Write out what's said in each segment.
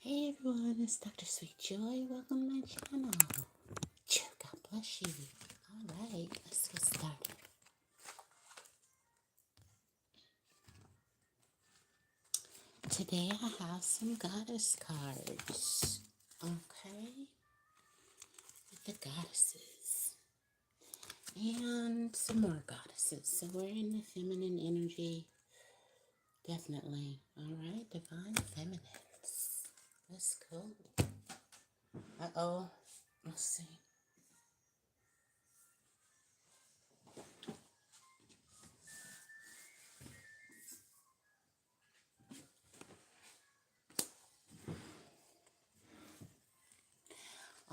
Hey everyone, it's Dr. Sweet Joy. Welcome to my channel. God bless you. Alright, let's get started. Today I have some goddess cards. Okay? With the goddesses. And some more goddesses. So we're in the feminine energy. Definitely. Alright, divine feminines. Let's go. Uh-oh. Let's see.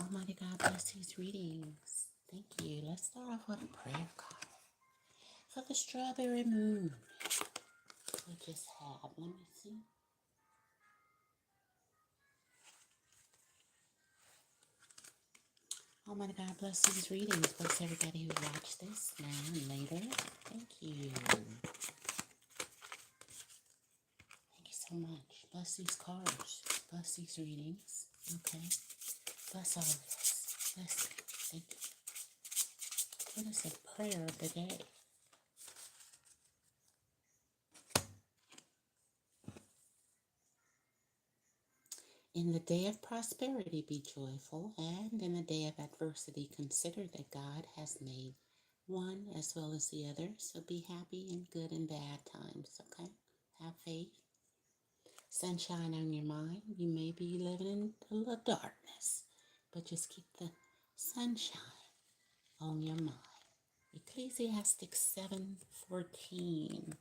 Almighty God bless these readings. Thank you. Let's start off with a prayer card for the strawberry moon we just had. Let me see. Almighty God bless these readings. Bless everybody who watched this now and later. Thank you. Thank you so much. Bless these cards. Bless these readings. Okay. Bless all of us. Bless it. Thank you. What is the prayer of the day? In the day of prosperity, be joyful, and in the day of adversity, consider that God has made one as well as the other. So be happy in good and bad times, okay? Have faith. Sunshine on your mind. You may be living in a little darkness, but just keep the sunshine on your mind. Ecclesiastes 7:14.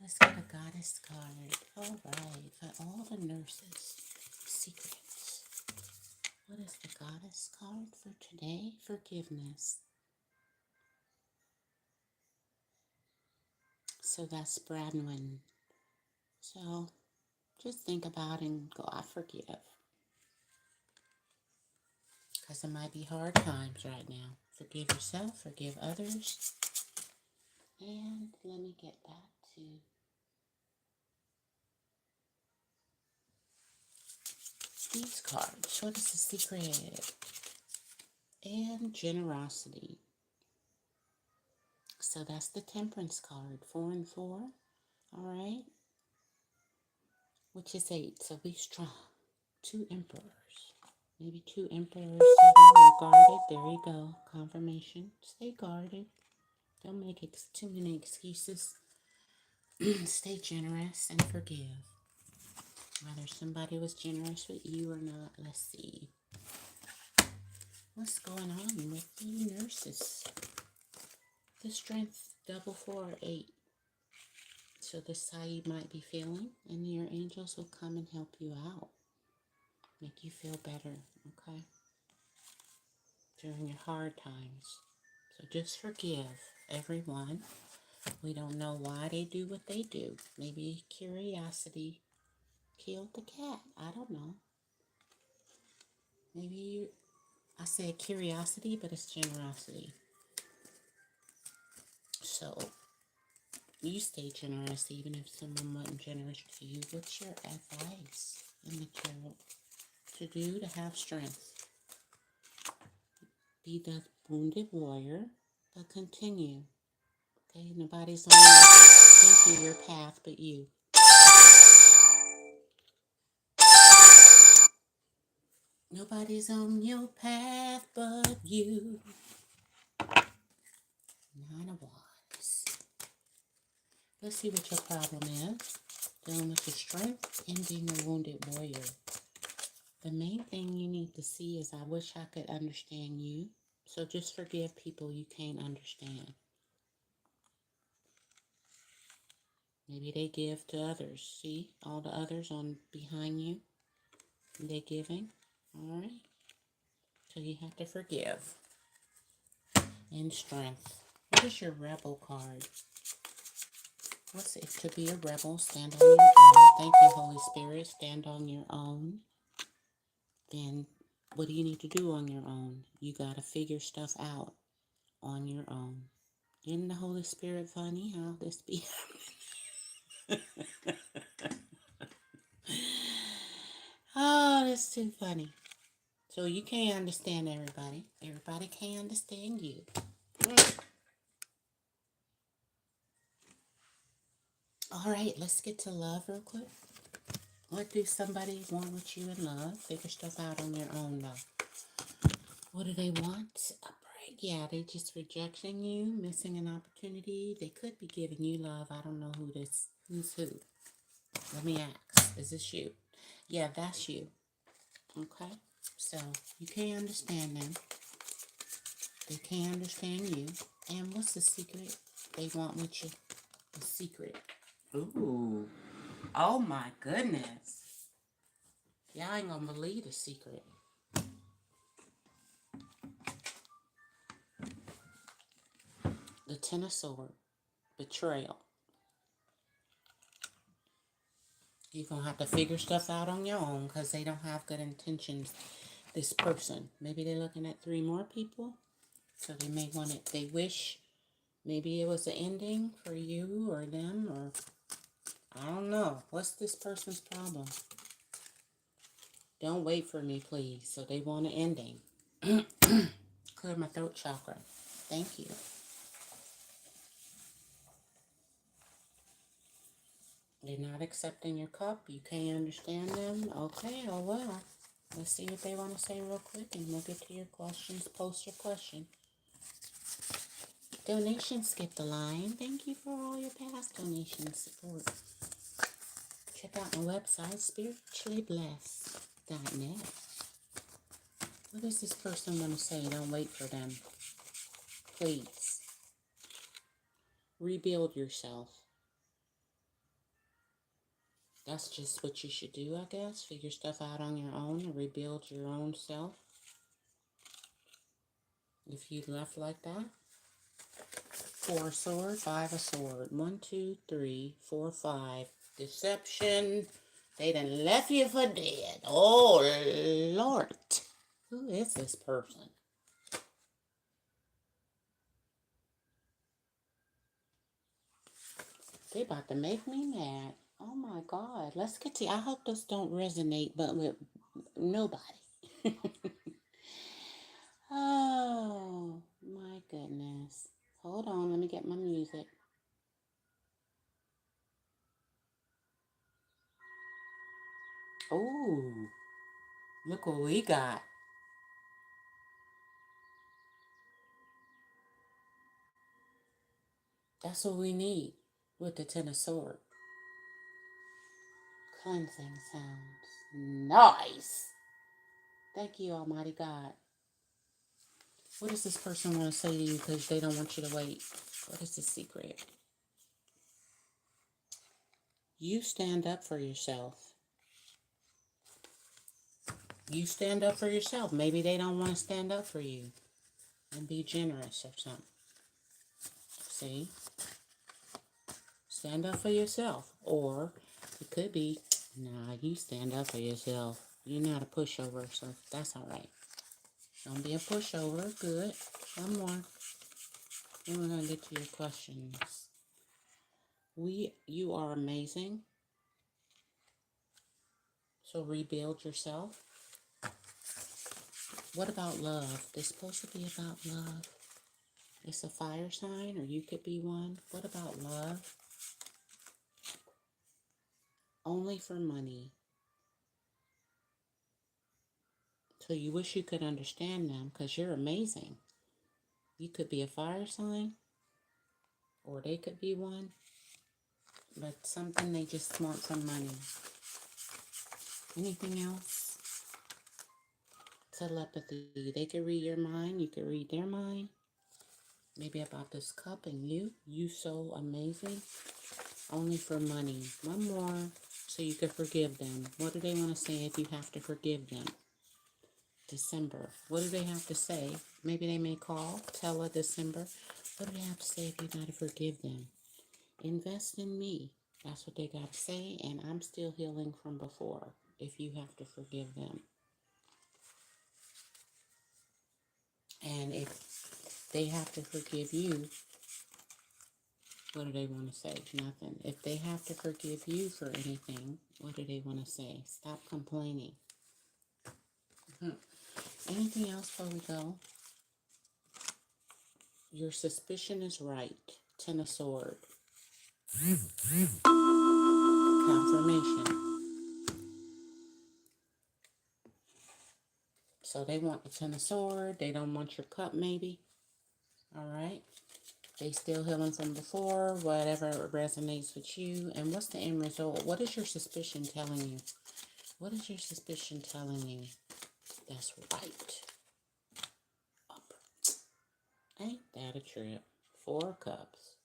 Let's get a goddess card. All right, for all the nurses. Secrets. What is the goddess card for today? Forgiveness. So that's Bradwin. So just think about and go, I forgive. Because it might be hard times right now. Forgive yourself, forgive others. And let me get back to these cards. What is the secret? And generosity. So that's the temperance card. 4 and 4. All right. Which is 8. So be strong. 2 emperors. Maybe 2 emperors. 7. You're guarded. There you go. Confirmation. Stay guarded. Don't make too many excuses. Stay generous and forgive. Whether somebody was generous with you or not. Let's see. What's going on with the nurses? The strength, double 4, 8. So this is how you might be feeling. And your angels will come and help you out. Make you feel better, okay? During your hard times. So just forgive everyone. We don't know why they do what they do. Maybe curiosity killed the cat. I don't know. Maybe I said curiosity, but it's generosity. So you stay generous even if someone wasn't generous to you. What's your advice in the tarot to do to have strength? Be the wounded warrior, but continue. Okay, nobody's on your path but you. Nobody's on your path but you. 9 of Wands. Let's see what your problem is. Dealing with your strength and being a wounded warrior. The main thing you need to see is I wish I could understand you. So just forgive people you can't understand. Maybe they give to others. See all the others on behind you? They're giving. Alright. So you have to forgive. And strength. What is your rebel card? What's it to be a rebel? Stand on your own. Thank you, Holy Spirit. Stand on your own. Then what do you need to do on your own? You got to figure stuff out on your own. Isn't the Holy Spirit funny how this be? Oh, That's too funny. So you can't understand everybody. Everybody can't understand you. All right, let's get to love real quick. What do somebody want with you in love? Figure stuff out on their own, though. What do they want? A break? Yeah, they just rejecting you, missing an opportunity. They could be giving you love. I don't know who's who. Let me ask. Is this you? Yeah, that's you. Okay? So, you can't understand them. They can't understand you. And what's the secret they want with you? The secret. Ooh. Oh my goodness. Y'all ain't gonna believe the secret. The Ten of Swords. Betrayal. You're gonna have to figure stuff out on your own because they don't have good intentions. This person. Maybe they're looking at 3 more people. So they may want it. They wish maybe it was an ending for you or them, or I don't know. What's this person's problem? Don't wait for me, please. So they want an ending. Clear my throat chakra. Thank you. They're not accepting your cup. You can't understand them. Okay, oh well. Let's see what they want to say real quick, and we'll get to your questions. Post your question. Donation skipped the line. Thank you for all your past donation support. Check out my website, spirituallyblessed.net. What does this person want to say? Don't wait for them. Please. Rebuild yourself. That's just what you should do, I guess. Figure stuff out on your own and rebuild your own self. If you left like that. 4 of swords, 5 of swords. 1, 2, 3, 4, 5. Deception. They done left you for dead. Oh, Lord. Who is this person? They about to make me mad. Oh my God. Let's get to. I hope this don't resonate, but with nobody. Oh my goodness. Hold on. Let me get my music. Oh, look what we got. That's what we need with the Ten of Swords. Cleansing sounds. Nice. Thank you, Almighty God. What does this person want to say to you because they don't want you to wait? What is the secret? You stand up for yourself. You stand up for yourself. Maybe they don't want to stand up for you and be generous or something. See? Stand up for yourself. Or it could be, nah, you stand up for yourself. You're not a pushover, so that's all right. Don't be a pushover. Good. One more. Then we're going to get to your questions. You are amazing. So rebuild yourself. What about love? This is supposed to be about love. It's a fire sign, or you could be one. What about love? Only for money. So you wish you could understand them because you're amazing. You could be a fire sign, or they could be one. But something they just want some money. Anything else? Telepathy. They could read your mind. You could read their mind. Maybe about this cup and you so amazing. Only for money. One more so you could forgive them. What do they want to say if you have to forgive them? December. What do they have to say? Maybe they may call, tell her December. What do they have to say if you got to forgive them? Invest in me. That's what they got to say, and I'm still healing from before if you have to forgive them. And if they have to forgive you, what do they want to say? Nothing. If they have to forgive you for anything, what do they want to say? Stop complaining. Anything else before we go? Your suspicion is right. Ten of Swords. Confirmation. So they want the Ten of Swords. They don't want your cup, maybe. All right. They still healing from before. Whatever resonates with you. And what's the end result? What is your suspicion telling you? What is your suspicion telling you? That's right. Up. Ain't that a trip? 4 of Cups.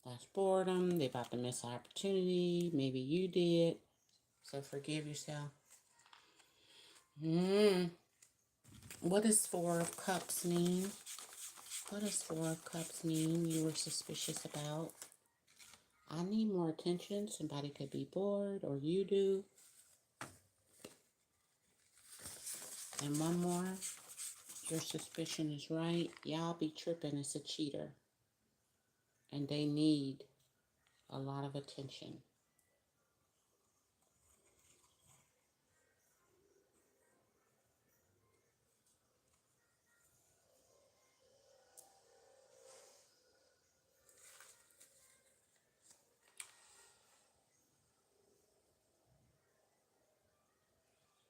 That's boredom. They about to miss opportunity. Maybe you did. So forgive yourself. What does 4 of Cups mean? What does 4 of Cups mean you were suspicious about? I need more attention. Somebody could be bored, or you do. And one more. Your suspicion is right. Y'all be tripping. It's a cheater. And they need a lot of attention.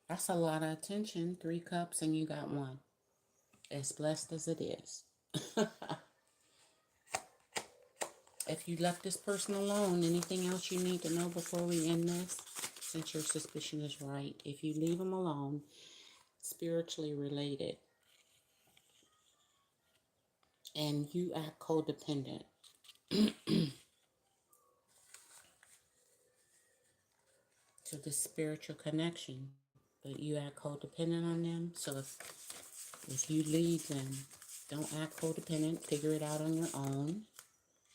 That's a lot of attention. 3 cups and you got 1. As blessed as it is. If you left this person alone, anything else you need to know before we end this? Since your suspicion is right. If you leave them alone, spiritually related, and you act codependent, to this spiritual connection, but you act codependent on them. So if you leave them, don't act codependent. Figure it out on your own.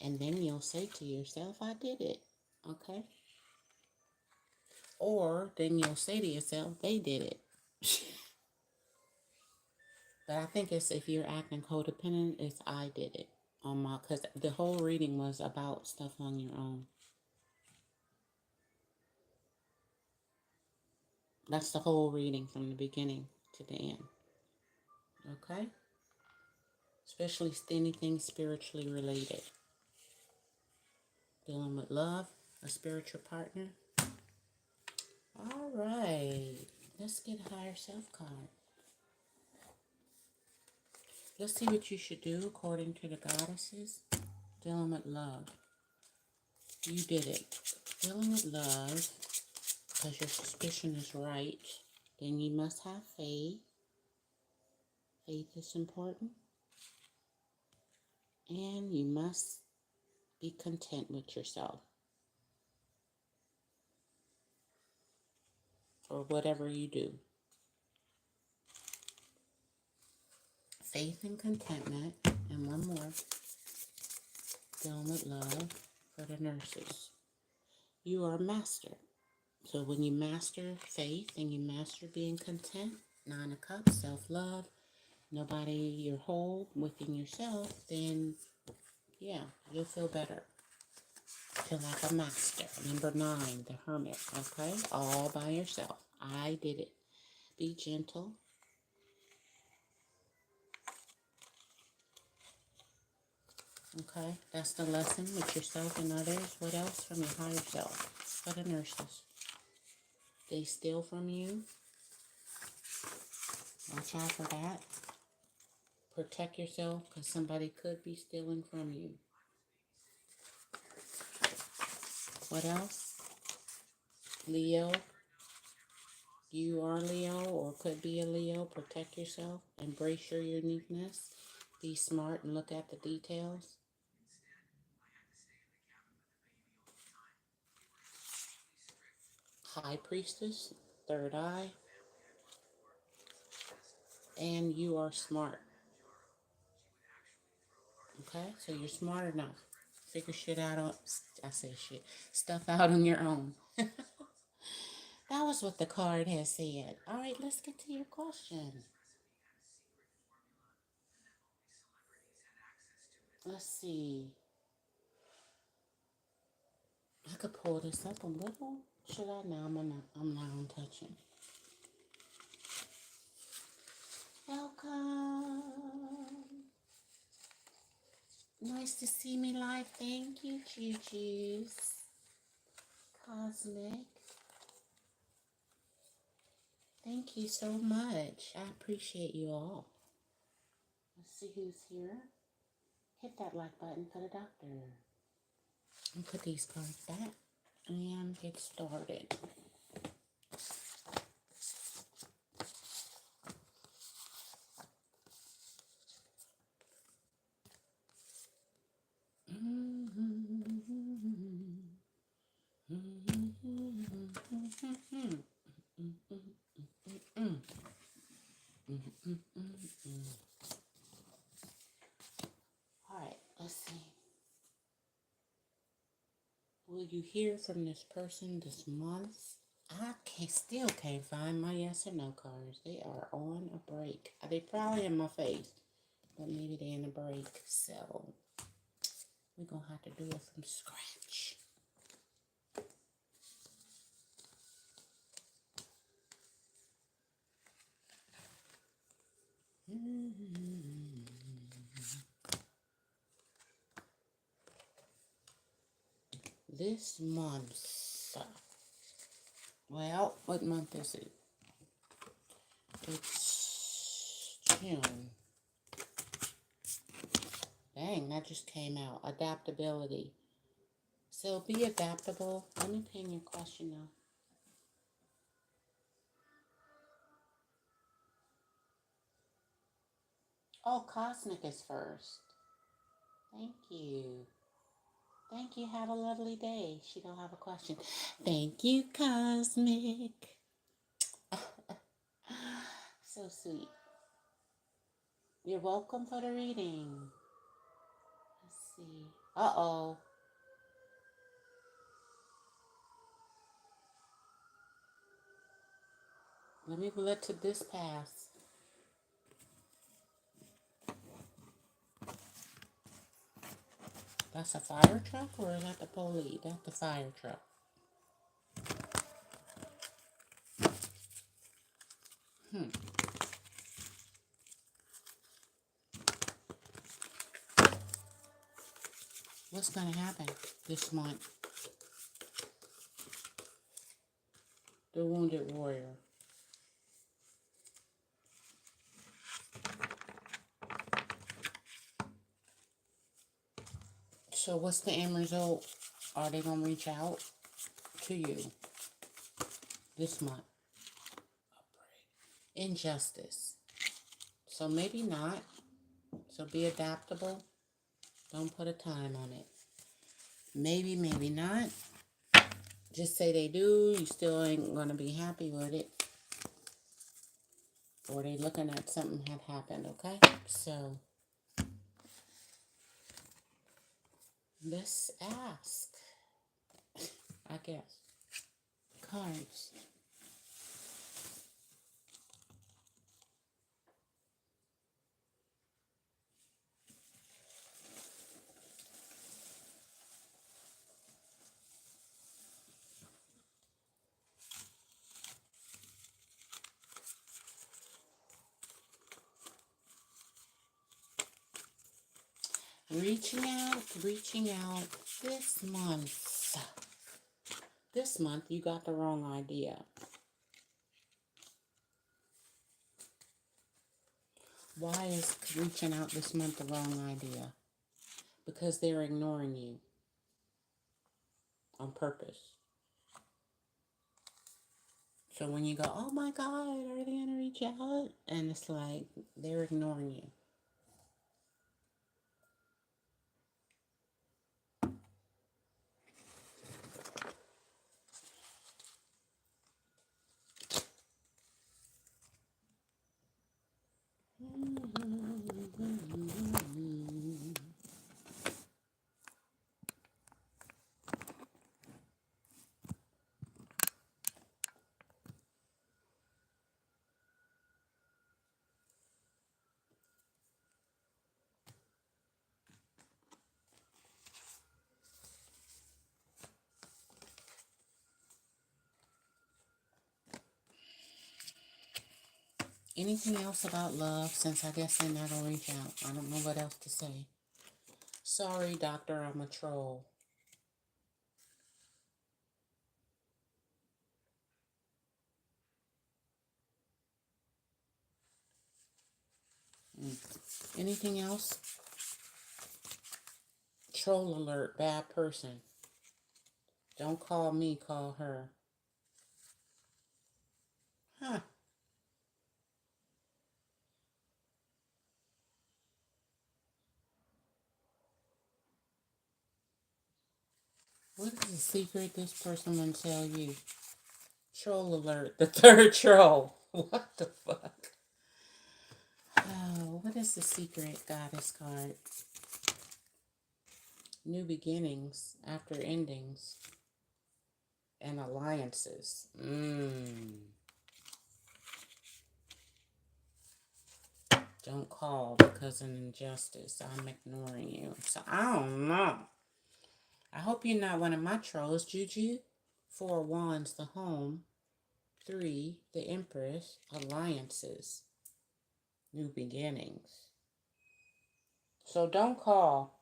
And then you'll say to yourself, I did it. Okay? Or then you'll say to yourself, they did it. But I think it's if you're acting codependent, it's I did it. Because the whole reading was about stuff on your own. That's the whole reading from the beginning to the end. Okay? Especially anything spiritually related. Dealing with love, a spiritual partner. All right. Let's get a higher self card. Let's see what you should do according to the goddesses. Dealing with love. You did it. Dealing with love, because your suspicion is right, then you must have faith. Faith is important. And you must be content with yourself. Or whatever you do. Faith and contentment. And one more. Dealing with love for the nurses. You are a master. So when you master faith and you master being content, 9 of Cups, self-love, nobody, you're whole within yourself, then yeah, you'll feel better. Feel like a master. Number 9, the Hermit, okay? All by yourself. I did it. Be gentle. Okay, that's the lesson with yourself and others. What else from your higher self? For the nurses. They steal from you. Watch out for that. Protect yourself because somebody could be stealing from you. What else? Leo. You are Leo or could be a Leo. Protect yourself. Embrace your uniqueness. Be smart and look at the details. High Priestess. Third eye. And you are smart. Okay? So you're smart enough. Figure shit out on... I say shit. Stuff out on your own. That was what the card has said. All right, let's get to your question. Let's see. I could pull this up a little. Should I? No, I'm not gonna touch it. Welcome. Nice to see me live. Thank you, Juju's. Cosmic. Thank you so much. I appreciate you all. Let's see who's here. Hit that like button for the doctor. And put these cards back and get started. All right, let's see. Will you hear from this person this month? I still can't find my yes or no cards. They are on a break. They probably in my face, but maybe they're in a break. So we're going to have to do it from scratch. This month, well, what month is it? It's June. Dang, that just came out. Adaptability. So be adaptable. Let me pin your question now. Oh, Cosmic is first. Thank you. Thank you. Have a lovely day. She don't have a question. Thank you, Cosmic. So sweet. You're welcome for the reading. Let's see. Uh-oh. Let me let this pass. That's a fire truck, or is that the police? That's the fire truck. What's going to happen this month? The Wounded Warrior. So what's the end result? Are they going to reach out to you this month? Injustice. So maybe not. So be adaptable. Don't put a time on it. Maybe, maybe not. Just say they do. You still ain't going to be happy with it. Or they looking at something had happened, okay? So let's ask. I guess. Cards. Reaching out this month. This month, you got the wrong idea. Why is reaching out this month the wrong idea? Because they're ignoring you on purpose. So when you go, oh my God, are they going to reach out? And it's like, they're ignoring you. Anything else about love, since I guess they're not going to reach out? I don't know what else to say. Sorry, doctor, I'm a troll. Anything else? Troll alert, bad person. Don't call me, call her. Huh. What is the secret this person will tell you? Troll alert, the third troll. What the fuck? Oh, what is the secret, goddess card? New beginnings after endings and alliances. Don't call because of injustice. I'm ignoring you. So I don't know. I hope you're not one of my trolls, Juju. 4 wands, the home. 3, the empress. Alliances. New beginnings. So don't call.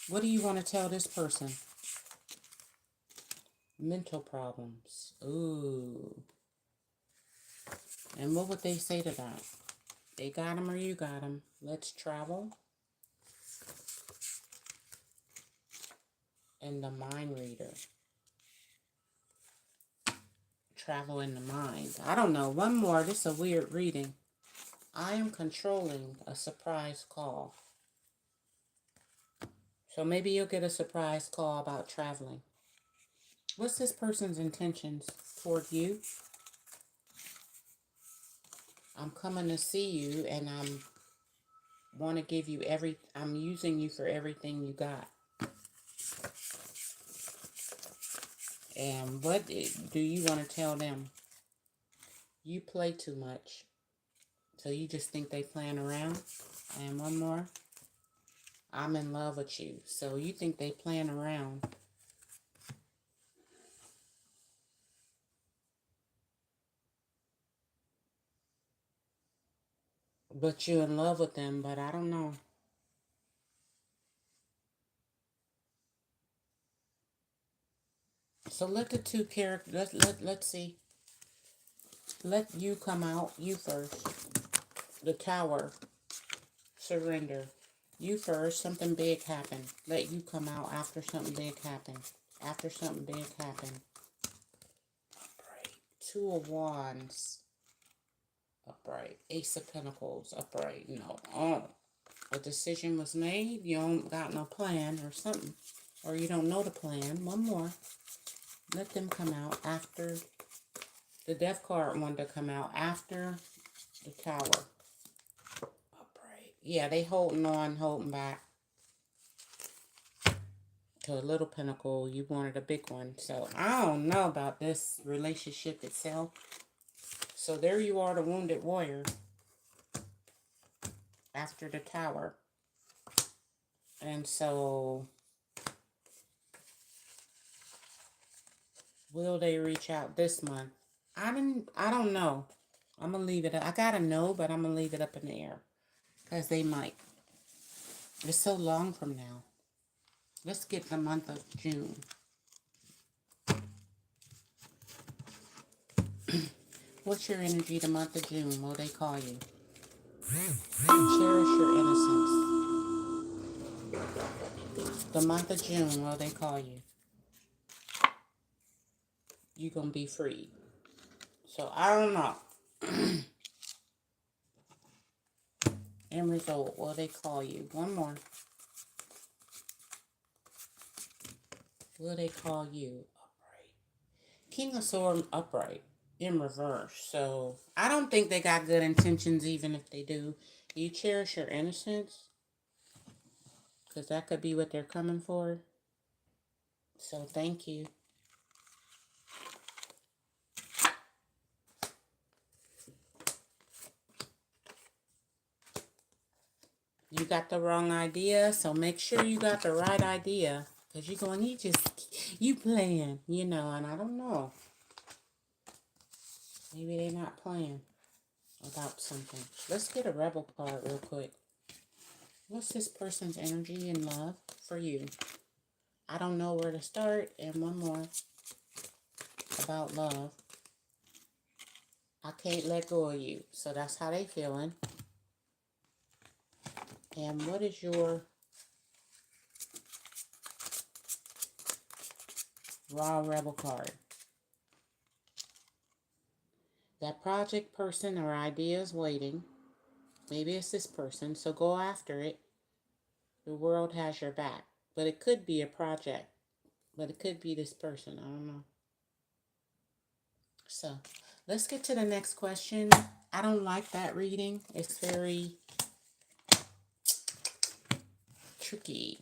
What do you want to tell this person? Mental problems. Ooh. And what would they say to that? They got him or you got him. Let's travel. And the mind reader. Travel in the mind. I don't know. One more. This is a weird reading. I am controlling a surprise call. So maybe you'll get a surprise call about traveling. What's this person's intentions toward you? I'm coming to see you and want to give you I'm using you for everything you got. And what do you want to tell them? You play too much. So you just think they playing around? And one more. I'm in love with you. So you think they playing around. But you're in love with them, but I don't know. So let the two characters, let's see. Let you come out, you first. The Tower, surrender. You first, something big happened. Let you come out after something big happened. After something big happened. Upright. 2 of Wands. Upright. Ace of Pentacles. Upright. No. Oh. A decision was made. You don't got no plan or something. Or you don't know the plan. One more. Let them come out after. The Death card wanted to come out after the Tower. Upright. Yeah, they holding on, holding back. To a little pentacle, you wanted a big one. So I don't know about this relationship itself. So there you are, the wounded warrior. After the Tower. And so will they reach out this month? I don't know. I'm gonna leave it up. I gotta know, but I'm gonna leave it up in the air. Because they might. It's so long from now. Let's get the month of June. What's your energy the month of June? Will they call you? Cherish your innocence. The month of June, will they call you? You're going to be free. So, I don't know. End result, will they call you? One more. Will they call you? Upright. King of Swords, upright. In reverse. So, I don't think they got good intentions, even if they do. You cherish your innocence. Because that could be what they're coming for. So, thank you. You got the wrong idea, so make sure you got the right idea. Because you're going, you playing, and I don't know. Maybe they're not playing about something. Let's get a rebel card real quick. What's this person's energy and love for you? I don't know where to start. And one more about love. I can't let go of you. So that's how they feeling. And what is your raw rebel card? That project person or idea is waiting. Maybe it's this person. So go after it. The world has your back. But it could be a project. But it could be this person. I don't know. So let's get to the next question. I don't like that reading. It's very tricky.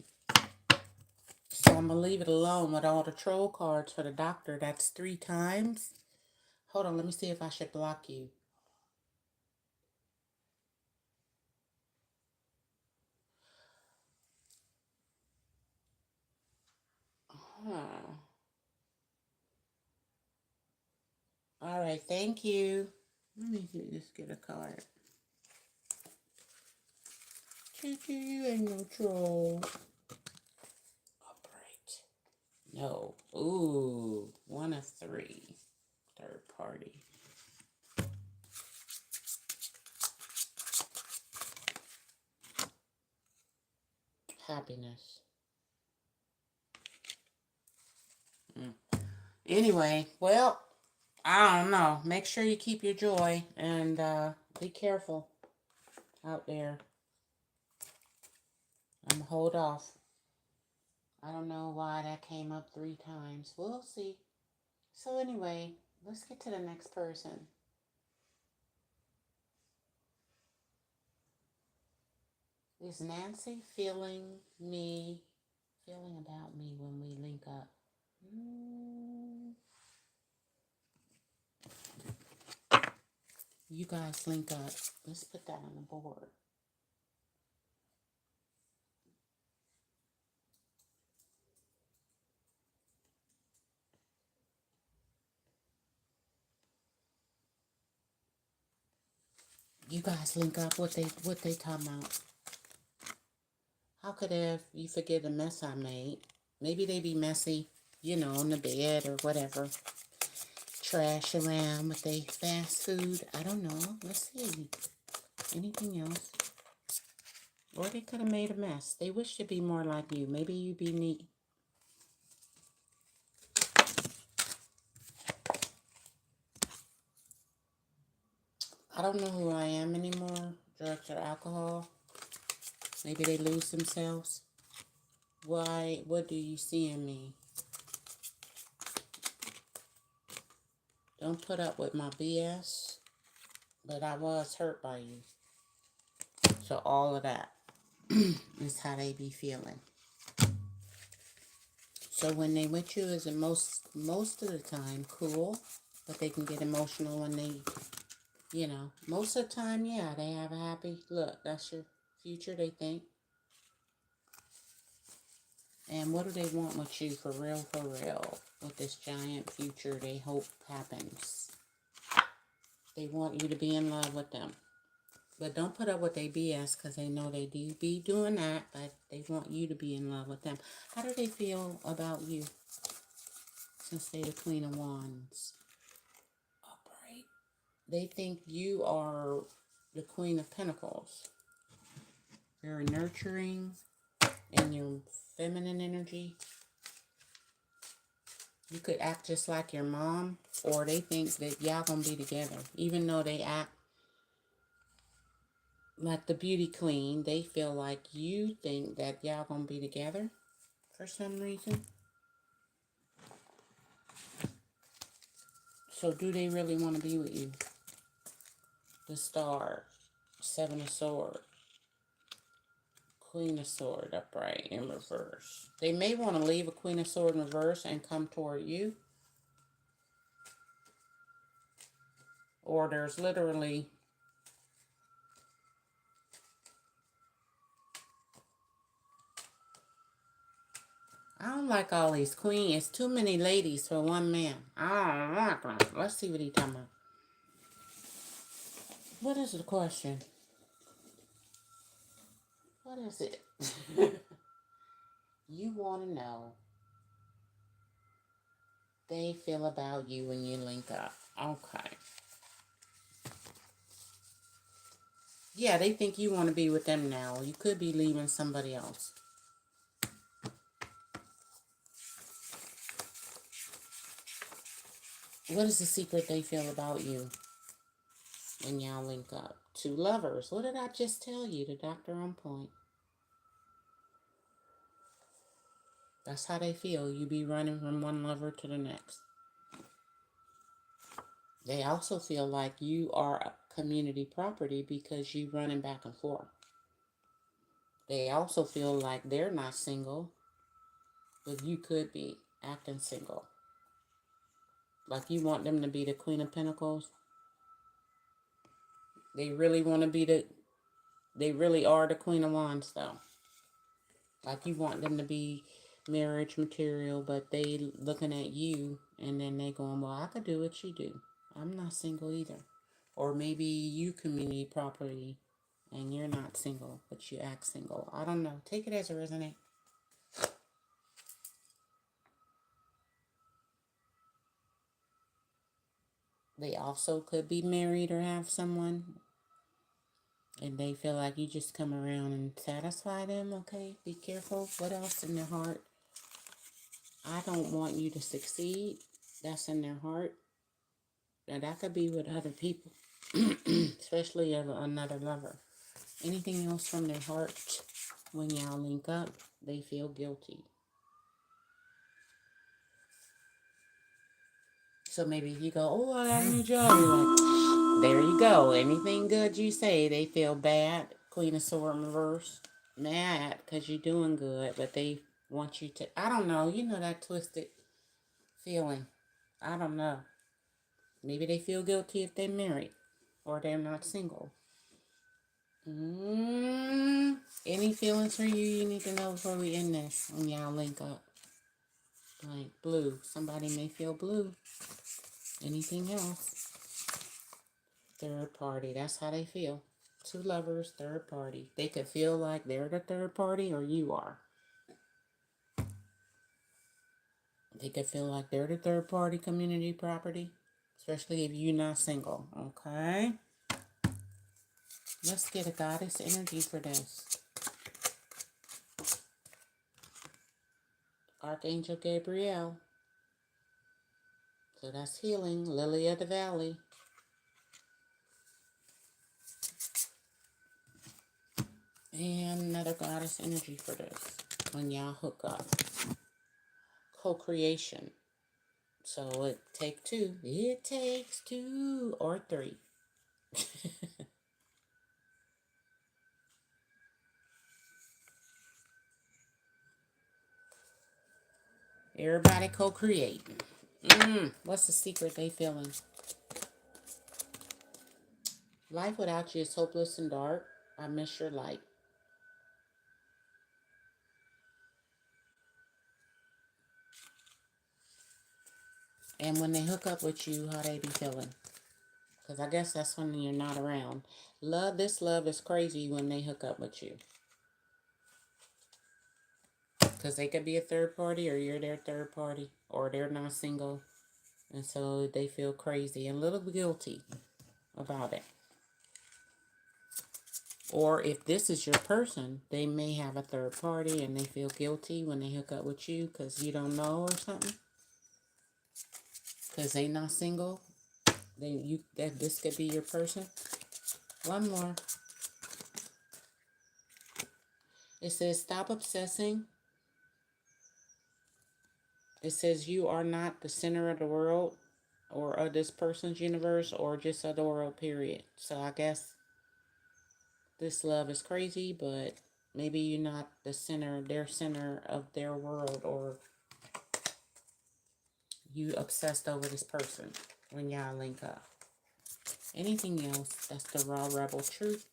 So I'm going to leave it alone with all the troll cards for the doctor. That's 3 times. Hold on. Let me see if I should block you. All right. Thank you. Let me just get a card. You ain't no troll. Upright. No. Ooh. 1 of 3. Third party. Happiness. Anyway, well, I don't know. Make sure you keep your joy and be careful out there. I'm gonna hold off. I don't know why that came up 3 times. We'll see. So anyway, let's get to the next person. Is Nancy feeling about me when we link up? You guys link up. Let's put that on the board. You guys link up. What they talking about? How could you forget the mess I made? Maybe they be messy, you know, on the bed or whatever. Trash around with their fast food. I don't know. Let's see. Anything else? Or they could have made a mess. They wish to be more like you. Maybe you be neat. I don't know who I am anymore. Drugs or alcohol. Maybe they lose themselves. Why? What do you see in me? Don't put up with my BS. But I was hurt by you. So all of that is how they be feeling. So when they with you, is it most of the time cool, but they can get emotional when they, you know, most of the time, yeah, they have a happy look. That's your future, they think. And what do they want with you for real, with this giant future they hope happens? They want you to be in love with them. But don't put up with their BS because they know they do be doing that, but they want you to be in love with them. How do they feel about you since they're the Queen of Wands? Upright. They think you are the Queen of Pentacles. You're nurturing in your feminine energy. You could act just like your mom, or they think that y'all gonna be together. Even though they act like the beauty queen, they feel like you think that y'all gonna be together for some reason. So do they really want to be with you? The Star, 7 of Swords, Queen of Swords upright in reverse. They may want to leave a Queen of Swords in reverse and come toward you. Or there's literally I don't like all these queens. It's too many ladies for one man. I don't like them. Let's see what he's talking about. What is the question? What is it? You want to know they feel about you when you link up. Okay. Yeah, they think you want to be with them now. You could be leaving somebody else. What is the secret they feel about you when y'all link up? Two lovers. What did I just tell you? The doctor on point. That's how they feel. You be running from one lover to the next. They also feel like you are community property because you running back and forth. They also feel like they're not single, but you could be acting single. Like you want them to be the Queen of Pentacles. They really want to be they really are the Queen of Wands though. Like you want them to be marriage material, but they looking at you and then they going, well, I could do what you do. I'm not single either. Or maybe you community property and you're not single, but you act single. I don't know. Take it as it resonates. They also could be married or have someone, and they feel like you just come around and satisfy them. Okay, be careful. What else in their heart? I don't want you to succeed. That's in their heart. Now that could be with other people, especially another lover. Anything else from their heart when y'all link up, they feel guilty. So maybe if you go, oh, I got a new job, you're like, there you go. Anything good you say, they feel bad. Queen of Swords in reverse. Mad because you're doing good, but they want you to, I don't know, you know that twisted feeling. I don't know. Maybe they feel guilty if they're married or they're not single. Any feelings for you need to know before we end this when y'all link up? Like blue. Somebody may feel blue. Anything else? Third party. That's how they feel. Two lovers, third party. They could feel like they're the third party or you are. They could feel like they're the third party community property. Especially if you're not single. Okay? Let's get a goddess energy for this. Archangel Gabriel. So that's healing. Lily of the Valley. And another goddess energy for this. When y'all hook up. Co-creation. So it takes two. It takes two or three. Everybody co-creating. What's the secret they feeling? Life without you is hopeless and dark. I miss your light. And when they hook up with you, how they be feeling? Because I guess that's when you're not around. This love is crazy when they hook up with you. Because they could be a third party or you're their third party. Or they're not single. And so they feel crazy and a little guilty about it. Or if this is your person, they may have a third party and they feel guilty when they hook up with you because you don't know or something. Because they not single. This could be your person. One more. It says stop obsessing. It says you are not the center of the world or of this person's universe or just of the world, period. So I guess this love is crazy, but maybe you're not the center of their world, or you obsessed over this person when y'all link up. Anything else, that's the raw rebel truth.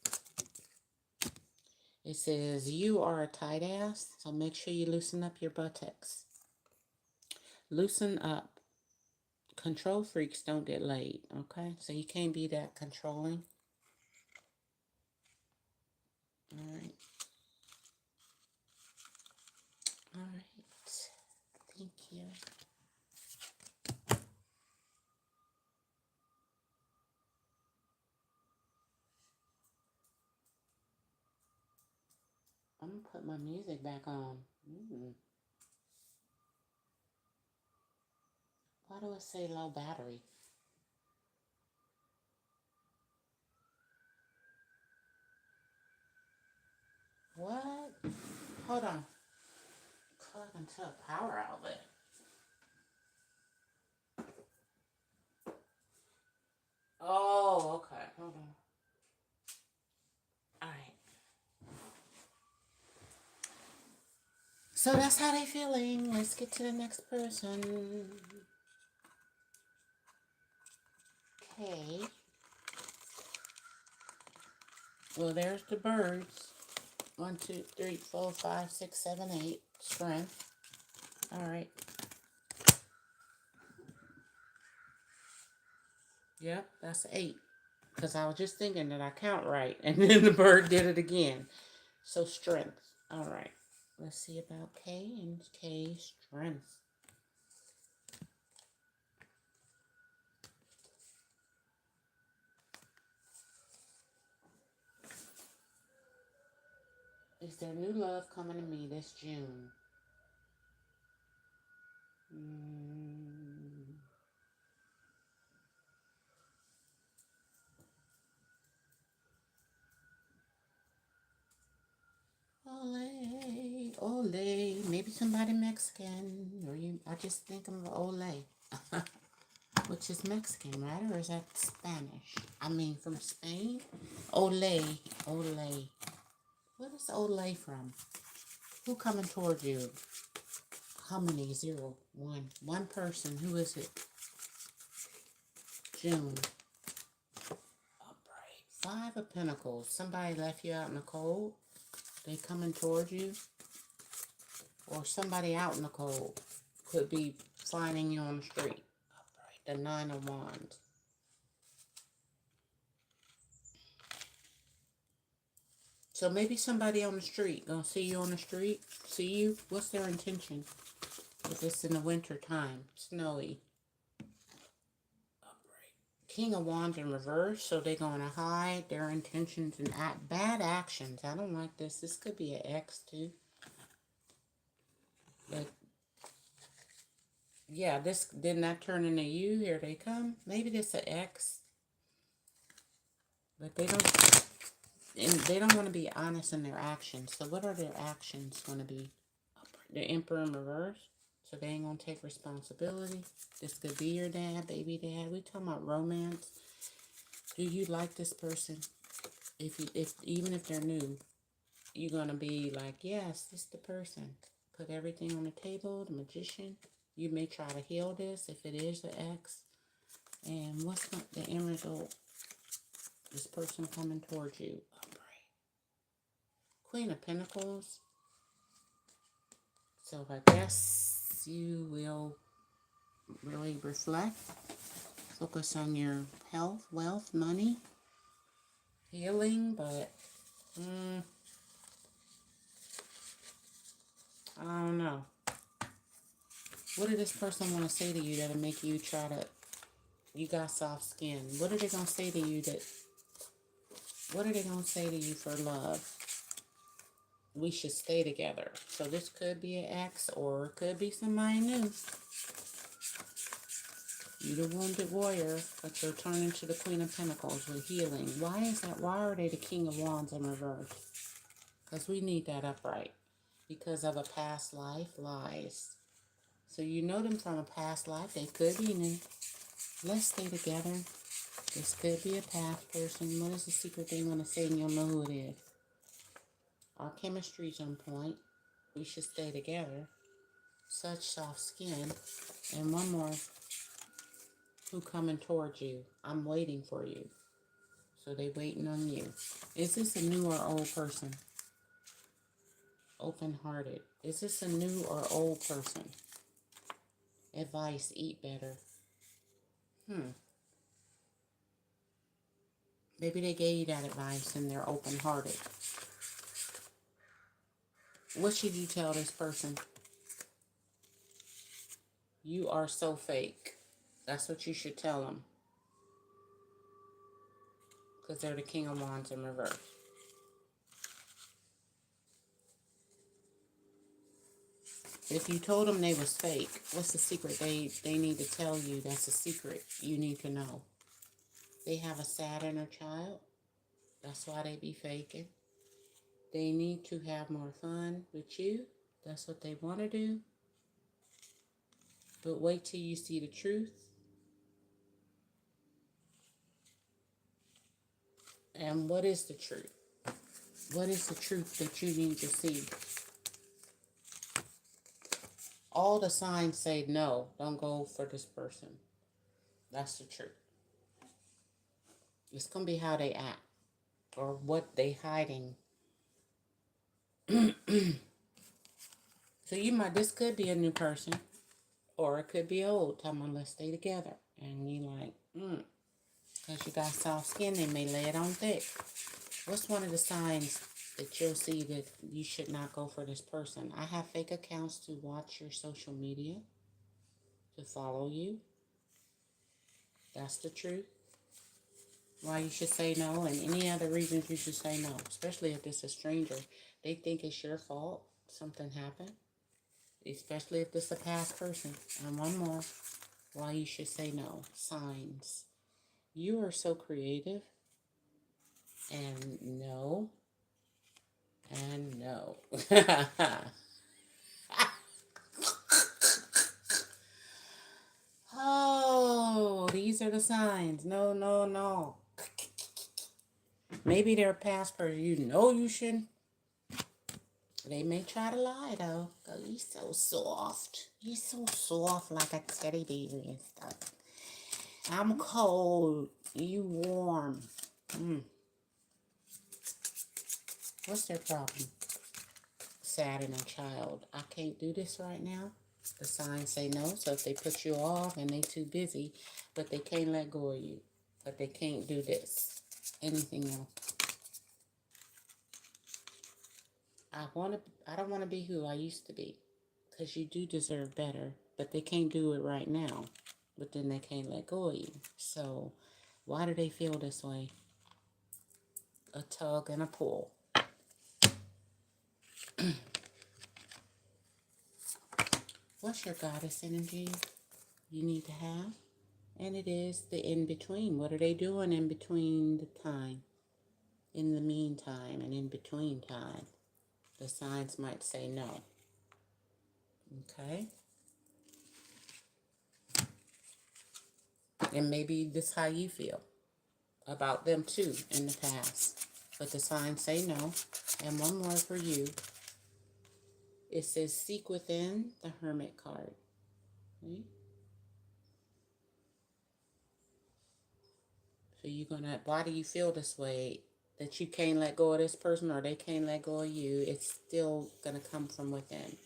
It says you are a tight ass, so make sure you loosen up your buttocks. Loosen up. Control freaks don't get laid, okay? So you can't be that controlling. All right. All right. Thank you. I'm going to put my music back on. Why do it say low battery? What? Hold on. Plug into a power outlet. Oh, okay. Hold on. All right. So that's how they feeling. Let's get to the next person. Okay. Well, there's the birds. 1, 2, 3, 4, 5, 6, 7, 8. Strength. All right. Yep, that's 8. Because I was just thinking that I count right. And then the bird did it again. So strength. All right. Let's see about K and K strength. Is there new love coming to me this June? Ole, ole. Maybe somebody Mexican. Or I just think of ole. Which is Mexican, right? Or is that Spanish? I mean, from Spain? Ole, ole. What is ole from? Who coming toward you? How many? 0, 1. One person. Who is it? June. Upright. 5 of Pentacles. Somebody left you out in the cold. They coming toward you. Or somebody out in the cold. Could be finding you on the street. Upright. The 9 of Wands. So maybe somebody on the street. Gonna see you on the street. See you. What's their intention? If it's in the winter time. Snowy. King of Wands in reverse, so they're going to hide their intentions and bad actions. I don't like this. This could be an ex, too. But, yeah, this did not turn into you. Here they come. Maybe this an ex. But they don't want to be honest in their actions. So what are their actions going to be? The Emperor in reverse. So they ain't going to take responsibility. This could be your dad, baby dad. We talking about romance. Do you like this person? Even if they're new, you're going to be like, yes, this is the person. Put everything on the table, the Magician. You may try to heal this if it is the ex. And what's the end result? This person coming towards you. Upright. Queen of Pentacles. So I guess you will really reflect. Focus on your health, wealth, money, healing, but I don't know. What did this person want to say to you that'll make you you got soft skin? What are they going to say to you what are they going to say to you for love? We should stay together. So this could be an ex or it could be somebody new. You're the wounded warrior, but you're turning to the Queen of Pentacles with healing. Why is that? Why are they the King of Wands in reverse? Because we need that upright. Because of a past life, lies. So you know them from a past life. They could be new. Let's stay together. This could be a past person. What is the secret they want to say and you'll know who it is? Our chemistry's on point. We should stay together. Such soft skin. And one more. Who coming towards you? I'm waiting for you. So they waiting on you. Is this a new or old person? Open-hearted. Is this a new or old person? Advice, eat better. Maybe they gave you that advice and they're open-hearted. What should you tell this person? You are so fake. That's what you should tell them. Because they're the King of Wands in reverse. If you told them they was fake, what's the secret they need to tell you? That's a secret you need to know. They have a sad inner child. That's why they be faking. They need to have more fun with you. That's what they want to do. But wait till you see the truth. And what is the truth? What is the truth that you need to see? All the signs say no, don't go for this person. That's the truth. It's going to be how they act or what they hiding. So this could be a new person or it could be old. Tell them, let's stay together. And you like, because you got soft skin, they may lay it on thick. What's one of the signs that you'll see that you should not go for this person? I have fake accounts to watch your social media, to follow you. That's the truth. Why you should say no, and any other reasons you should say no, especially if it's a stranger. They think it's your fault. Something happened. Especially if it's a past person. And one more. Why you should say no. Signs. You are so creative. And no. And no. Oh, these are the signs. No, no, no. Maybe they're a past person. You know you shouldn't. They may try to lie, though. Oh, he's so soft. He's so soft like a teddy bear and stuff. I'm cold. You warm. What's their problem? Sad in a child. I can't do this right now. The signs say no. So if they put you off and they too busy, but they can't let go of you. But they can't do this. Anything else. I don't want to be who I used to be. Because you do deserve better. But they can't do it right now. But then they can't let go of you. So why do they feel this way? A tug and a pull. What's your goddess energy you need to have? And it is the in-between. What are they doing in between the time? In the meantime and in between time. The signs might say no. Okay? And maybe this is how you feel about them too in the past. But the signs say no. And one more for you. It says seek within, the Hermit card. Okay? So you're going to, why do you feel this way? That you can't let go of this person or they can't let go of you. It's still going to come from within.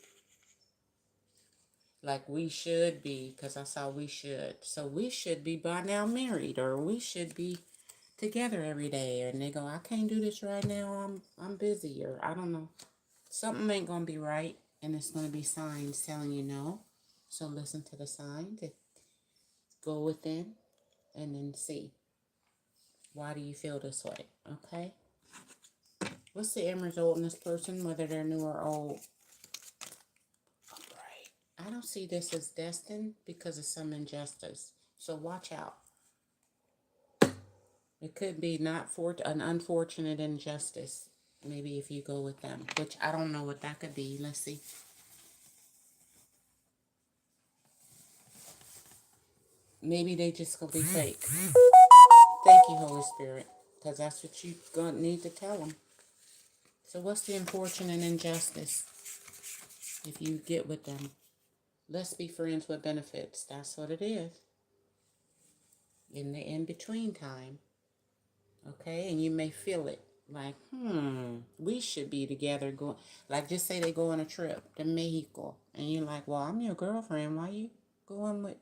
Like we should be, because that's how we should. So we should be by now married, or we should be together every day. And they go, I can't do this right now. I'm busy, or I don't know. Something ain't going to be right, and it's going to be signs telling you no. So listen to the signs. Go within and then see. Why do you feel this way? Okay? What's the end result in this person, whether they're new or old? I don't see this as destined because of some injustice. So watch out. It could be not for an unfortunate injustice. Maybe if you go with them, which I don't know what that could be. Let's see. Maybe they just gonna be fake. Thank you, Holy Spirit, because that's what you gonna need to tell them. So what's the unfortunate injustice if you get with them? Let's be friends with benefits. That's what it is. In the in-between time. Okay? And you may feel it. Like, we should be together going. Like, just say they go on a trip to Mexico. And you're like, well, I'm your girlfriend. Why you going with...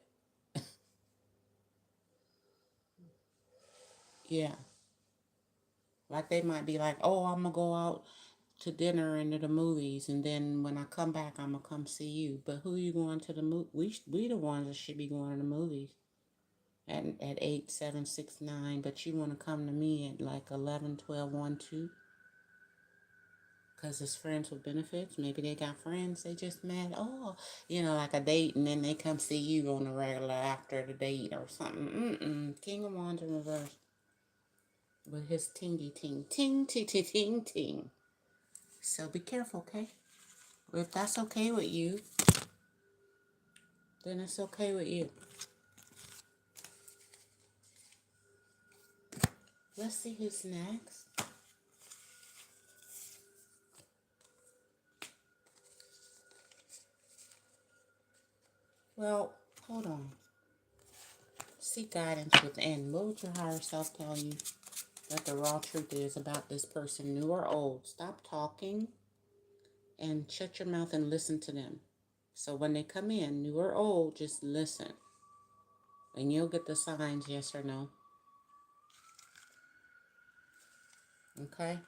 Yeah. Like, they might be like, oh, I'm going to go out to dinner and to the movies, and then when I come back, I'm gonna come see you. But who you going to the movie? We the ones that should be going to the movies at 8, 7, 6, 9. But you want to come to me at like 11, 12, 1, 2. Because it's friends with benefits. Maybe they got friends they just met. Oh, like a date, and then they come see you on the regular after the date or something. King of Wands in reverse. With his tingy ting. Ting, ting, ting, ting, ting. So be careful, okay? If that's okay with you, then it's okay with you. Let's see who's next. Well, hold on. Seek guidance within. What would your higher self tell you that the raw truth is about this person, new or old? Stop talking and shut your mouth and listen to them. So when they come in, new or old, just listen. And you'll get the signs, yes or no. Okay?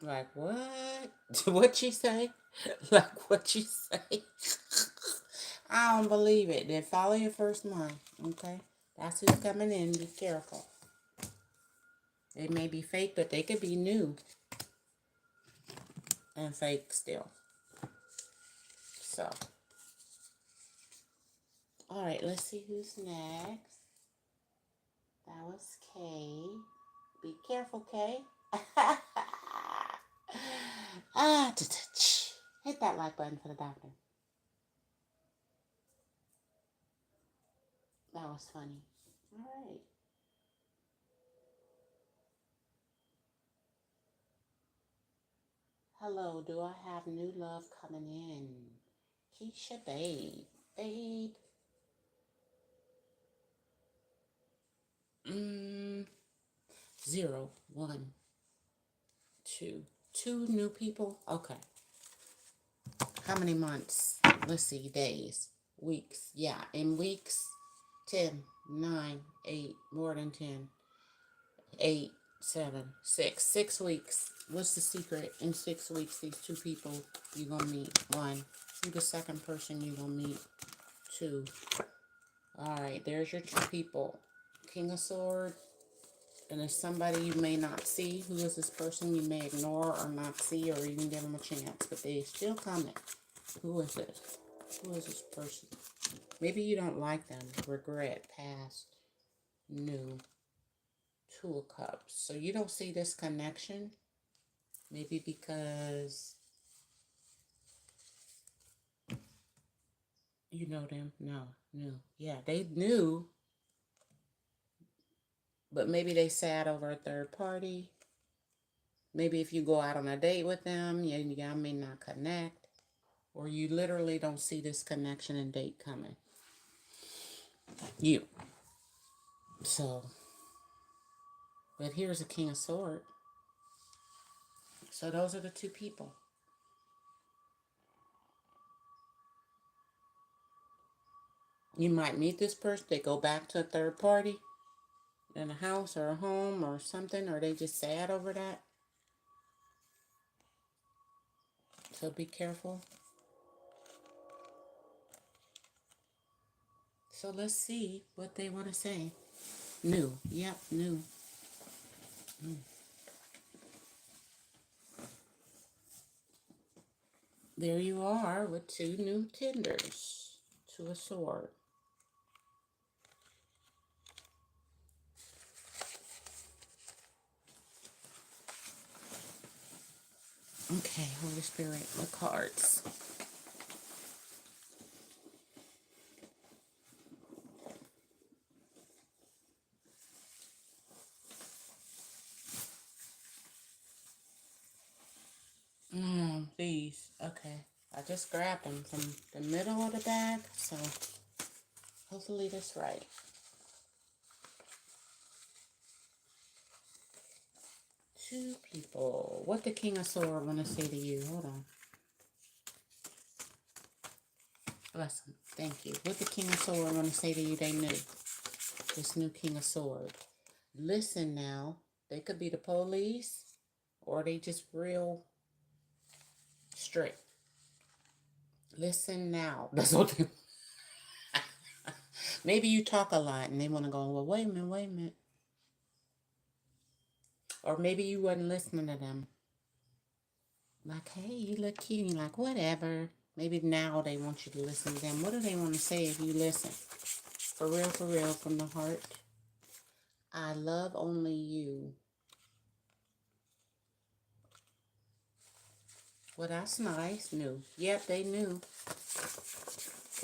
Like, what? What you say? Like, what you say? I don't believe it. Then follow your first mind. Okay? That's who's coming in. Be careful. They may be fake, but they could be new and fake still. So, all right, let's see who's next. That was Kay. Be careful, Kay. Hit that like button for the doctor. That was funny. All right. Hello, do I have new love coming in? Keisha, babe. Babe. 0, 1, 2. 2 new people? Okay. How many months? Let's see. Days. Weeks. Yeah, in weeks. 10, 9, 8. More than 10. 8, 7, 6. 6 weeks. What's the secret? In 6 weeks, these 2 people you're going to meet. 1. Who's the second person you're going to meet? 2. All right, there's your 2 people. King of Swords. And it's somebody you may not see. Who is this person you may ignore or not see or even give them a chance? But they still coming. Who is this? Who is this person? Maybe you don't like them. Regret, past, new. 2 of Cups. So you don't see this connection. Maybe because you know them. No, new. Yeah, they knew. But maybe they sat over a third party. Maybe if you go out on a date with them, y'all may not connect. Or you literally don't see this connection and date coming. You. So, but here's a King of Swords. So those are the 2 people. You might meet this person. They go back to a third party in a house or a home or something. Or they just sad over that. So be careful. So let's see what they want to say. New. Yep, new. There you are with 2 new tenders. 2 of Swords. Okay, Holy Spirit, the cards. These. Okay. I just grabbed them from the middle of the bag, so hopefully that's right. Two people. What the King of Swords want to say to you? Hold on. Bless him. Thank you. What the King of Swords want to say to you they knew? This new King of Swords. Listen now. They could be the police, or they just real strict. Listen now. That's what they... Maybe you talk a lot and they want to go, well, wait a minute. Or maybe you wasn't listening to them. Like, hey, you look cute. And you're like, whatever. Maybe now they want you to listen to them. What do they want to say if you listen? For real, from the heart. I love only you. Well, that's nice. Knew. Yep, they knew.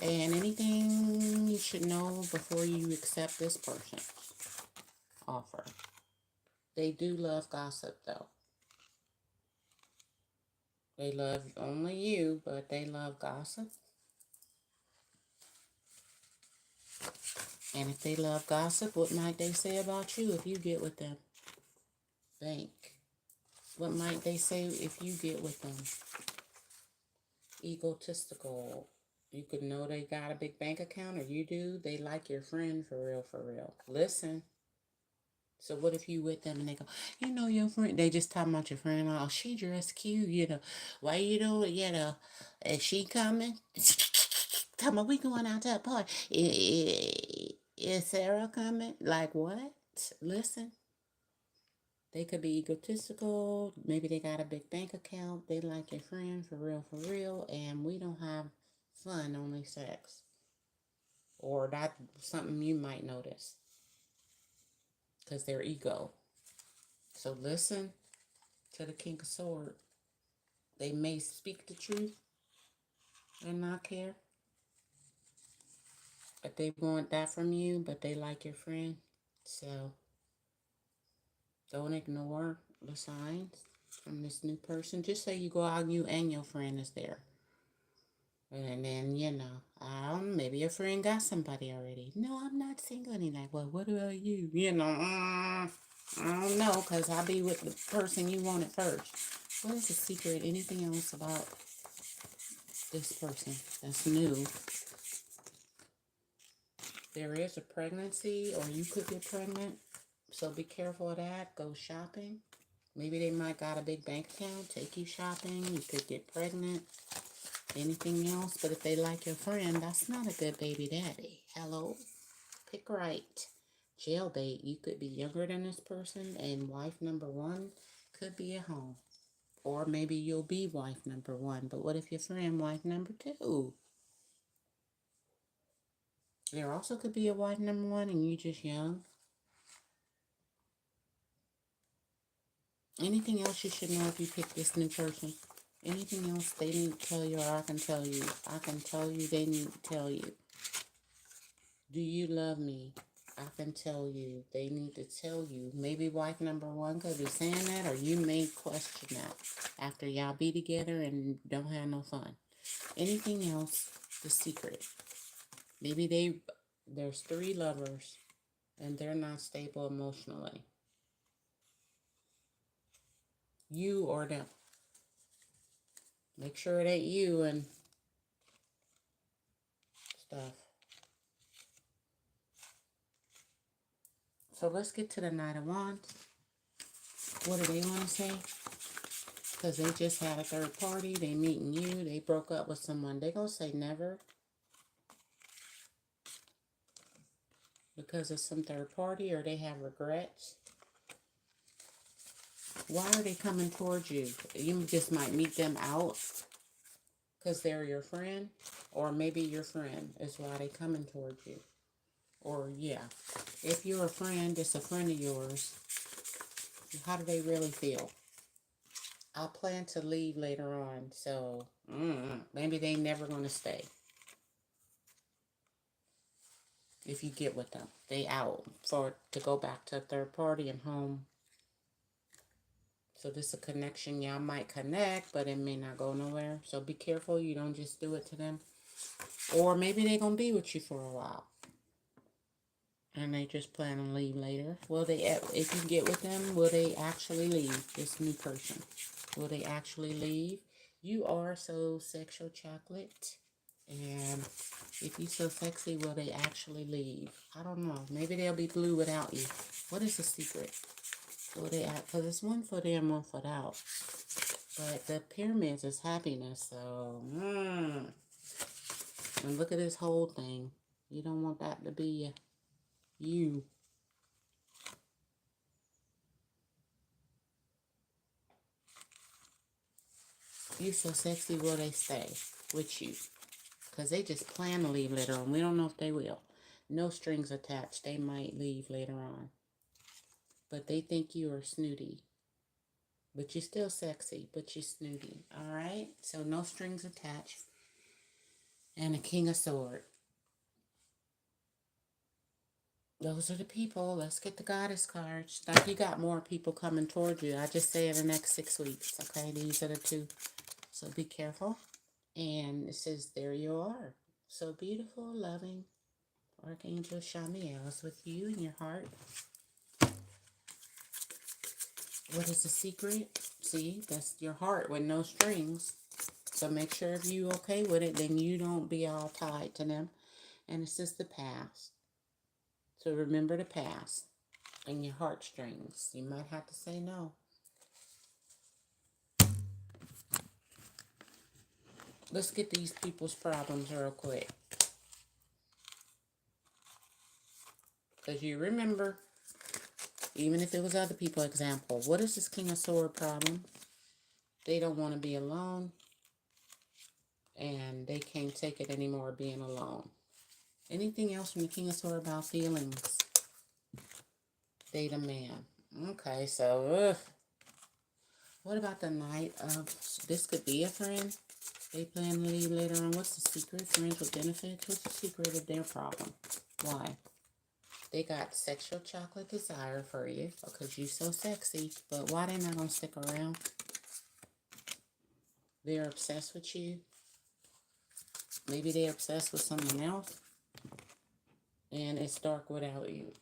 And anything you should know before you accept this person's offer. They do love gossip, though. They love only you, but they love gossip. And if they love gossip, what might they say about you if you get with them? Bank. What might they say if you get with them? Egotistical. You could know they got a big bank account, or you do. They like your friend for real. Listen. So what if you with them and they go, you know your friend, they just talking about your friend, oh, she dressed cute, you know, why you doing, you know, is she coming? Tell me, we going out to a party. Is Sarah coming? Like what? Listen. They could be egotistical. Maybe they got a big bank account. They like your friend for real. And we don't have fun, only sex. Or that's something you might notice. Because they're ego. So listen to the King of Swords. They may speak the truth and not care. But they want that from you, but they like your friend. So don't ignore the signs from this new person. Just say you go out and you and your friend is there. And then, you know, maybe your friend got somebody already. No, I'm not single. And he's like, well, what about you? You know, I don't know, because I'll be with the person you wanted first. What is the secret? Anything else about this person that's new? There is a pregnancy, or you could get pregnant. So be careful of that. Go shopping. Maybe they might got a big bank account. Take you shopping. You could get pregnant. Anything else? But if they like your friend, that's not a good baby daddy. Hello? Pick right. Jailbait. You could be younger than this person, and wife number one could be at home. Or maybe you'll be wife number one. But what if your friend wife number two? There also could be a wife number one and you just young. Anything else you should know if you pick this new person? Anything else they need to tell you, or I can tell you? I can tell you, they need to tell you. Do you love me? I can tell you. They need to tell you. Maybe wife number one could be saying that, or you may question that after y'all be together and don't have no fun. Anything else? The secret. Maybe there's 3 lovers and they're not stable emotionally. You or them. Make sure it ain't you and stuff. So let's get to the Knight of Wands. What do they want to say? Because they just had a third party. They meeting you. They broke up with someone. They going to say never. Because of some third party, or they have regrets. Why are they coming towards you? You just might meet them out because they're your friend. Or maybe your friend is why they coming towards you. Or, yeah. If you're a friend, it's a friend of yours. How do they really feel? I plan to leave later on, so maybe they never going to stay. If you get with them, they out to go back to a third party and home. So this is a connection. Y'all might connect, but it may not go nowhere. So be careful. You don't just do it to them. Or maybe they're going to be with you for a while. And they just plan on leave later. Will they, if you get with them, will they actually leave? This new person. Will they actually leave? You are so sexual, chocolate. And if you're so sexy, will they actually leave? I don't know. Maybe they'll be blue without you. What is the secret? Will they act? Because it's one foot in, one foot out. But the pyramids is happiness, so and look at this whole thing. You don't want that to be you. You so sexy, will they stay with you? Because they just plan to leave later on. We don't know if they will. No strings attached. They might leave later on. But they think you are snooty. But you're still sexy, but you're snooty. Alright? So no strings attached. And a King of Swords. Those are the people. Let's get the goddess cards. Like you got more people coming toward you. I just say in the next 6 weeks. Okay? These are the two. So be careful. And it says, there you are. So beautiful, loving. Archangel Shamiel is with you in your heart. What is the secret? See, that's your heart with no strings. So make sure if you okay with it, then you don't be all tied to them. And it's just the past. So remember the past and your heartstrings. You might have to say no. Let's get these people's problems real quick. Because you remember, even if it was other people, example, what is this King of Swords problem? They don't want to be alone. And they can't take it anymore being alone. Anything else from the King of Swords about feelings? Date a man. Okay, so, what about the Knight of... This could be a friend. They plan to leave later on. What's the secret? Friends with benefits? What's the secret of their problem? Why? They got sexual chocolate desire for you because you're so sexy. But why they not going to stick around? They're obsessed with you. Maybe they're obsessed with someone else. And it's dark without you.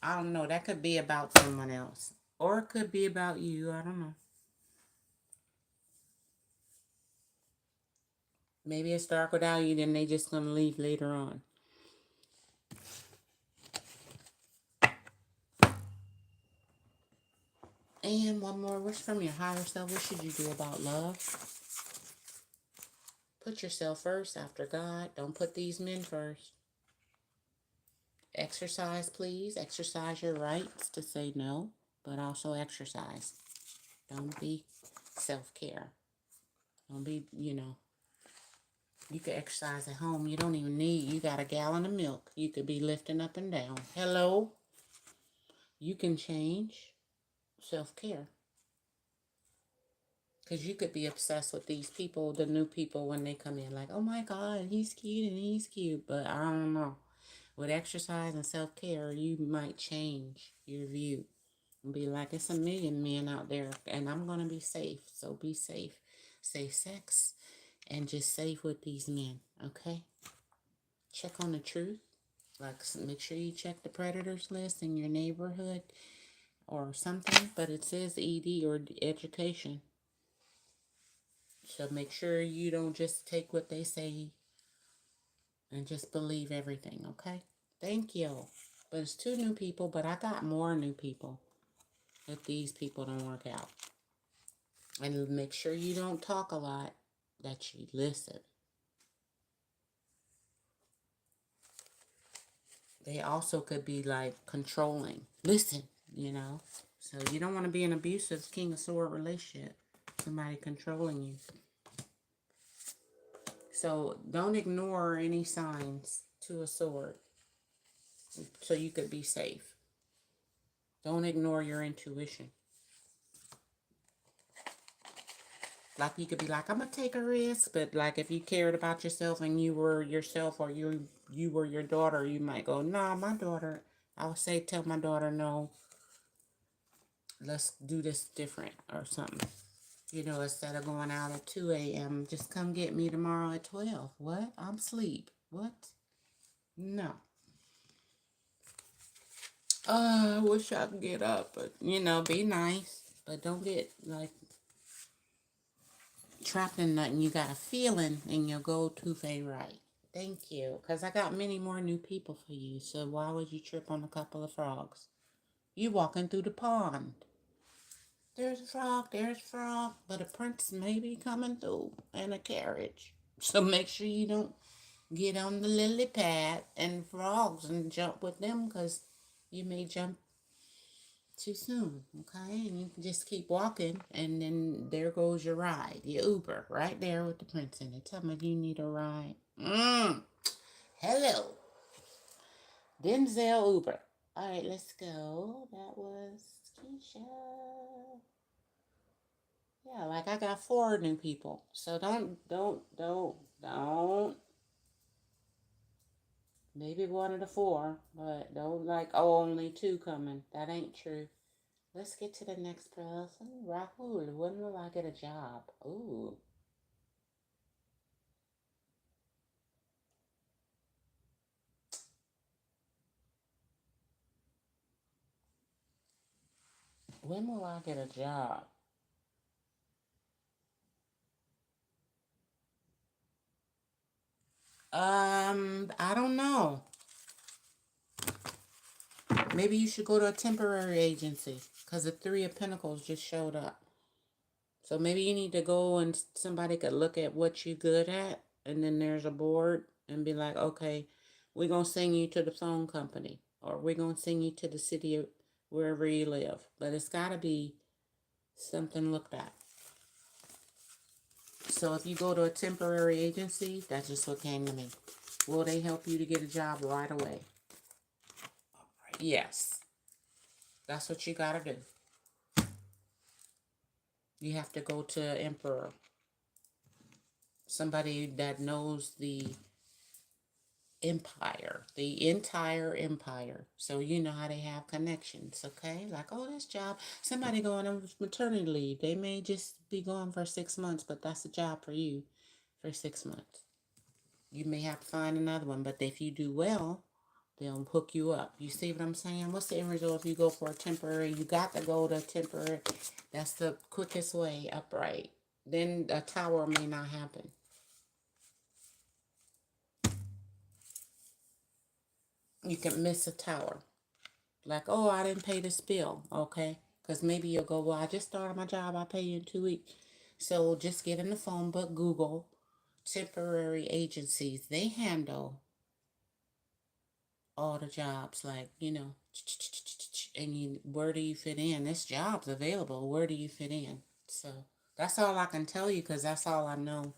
I don't know. That could be about someone else. Or it could be about you. I don't know. Maybe it's dark without you, then they just going to leave later on. And one more wish from your higher self. What should you do about love? Put yourself first after God. Don't put these men first. Exercise, please. Exercise your rights to say no, but also exercise. Don't be self-care. Don't be, you can exercise at home. You don't even need, you got a gallon of milk. You could be lifting up and down. Hello? You can change. Self-care. Because you could be obsessed with these people, the new people, when they come in. Like, oh my God, he's cute and he's cute. But I don't know. With exercise and self-care, you might change your view. And be like, it's a million men out there. And I'm going to be safe. So be safe. Safe sex. And just safe with these men. Okay? Check on the truth. Like, make sure you check the predators list in your neighborhood. Or something. But it says ED or education. So make sure you don't just take what they say and just believe everything, okay? Thank you. But it's 2 new people, but I got more new people if these people don't work out. And make sure you don't talk a lot, that you listen. They also could be like controlling. Listen, So you don't want to be an abusive King of Swords relationship. Somebody controlling you. So don't ignore any signs to a sword so you could be safe. Don't ignore your intuition. Like you could be like, I'm going to take a risk. But like if you cared about yourself and you were yourself or you were your daughter, you might go, nah, my daughter. I would say tell my daughter, no, let's do this different or something. Instead of going out at 2 a.m., just come get me tomorrow at 12. What? I'm asleep. What? No. I wish I could get up, but, be nice. But don't get, like, trapped in nothing. You got a feeling and you'll go to right. Thank you. Because I got many more new people for you, so why would you trip on a couple of frogs? You walking through the pond. There's a frog, there's a frog, but a prince may be coming through in a carriage. So make sure you don't get on the lily pad and frogs and jump with them because you may jump too soon, okay? And you can just keep walking, and then there goes your ride, your Uber, right there with the prince in it. Tell me you need a ride. Hello, Denzel Uber. All right, let's go. That was Keisha. Yeah, like I got 4 new people. So don't. Maybe one of the 4, but don't like, oh, only 2 coming. That ain't true. Let's get to the next person. Rahul, when will I get a job? Ooh. When will I get a job? I don't know. Maybe you should go to a temporary agency because the 3 of Pentacles just showed up. So maybe you need to go and somebody could look at what you're good at, and then there's a board and be like, okay, we're going to send you to the phone company, or we're going to send you to the city of wherever you live. But it's got to be something looked at. So if you go to a temporary agency, that's just what came to me. Will they help you to get a job right away? Yes. That's what you got to do. You have to go to Emperor. Somebody that knows the empire, the entire empire. So you know how they have connections, okay? Like, oh, this job, somebody going on maternity leave. They may just be gone for 6 months, but that's a job for you for 6 months. You may have to find another one, but if you do well, they'll hook you up. You see what I'm saying? What's the end result if you go for a temporary? You got to go to temporary. That's the quickest way upright. Then a tower may not happen. You can miss a tower. Like, oh, I didn't pay this bill, okay? Because maybe you'll go, well, I just started my job. I'll pay you in 2 weeks. So just get in the phone book, Google temporary agencies. They handle all the jobs, like, and where do you fit in? This job's available. Where do you fit in? So that's all I can tell you because that's all I know.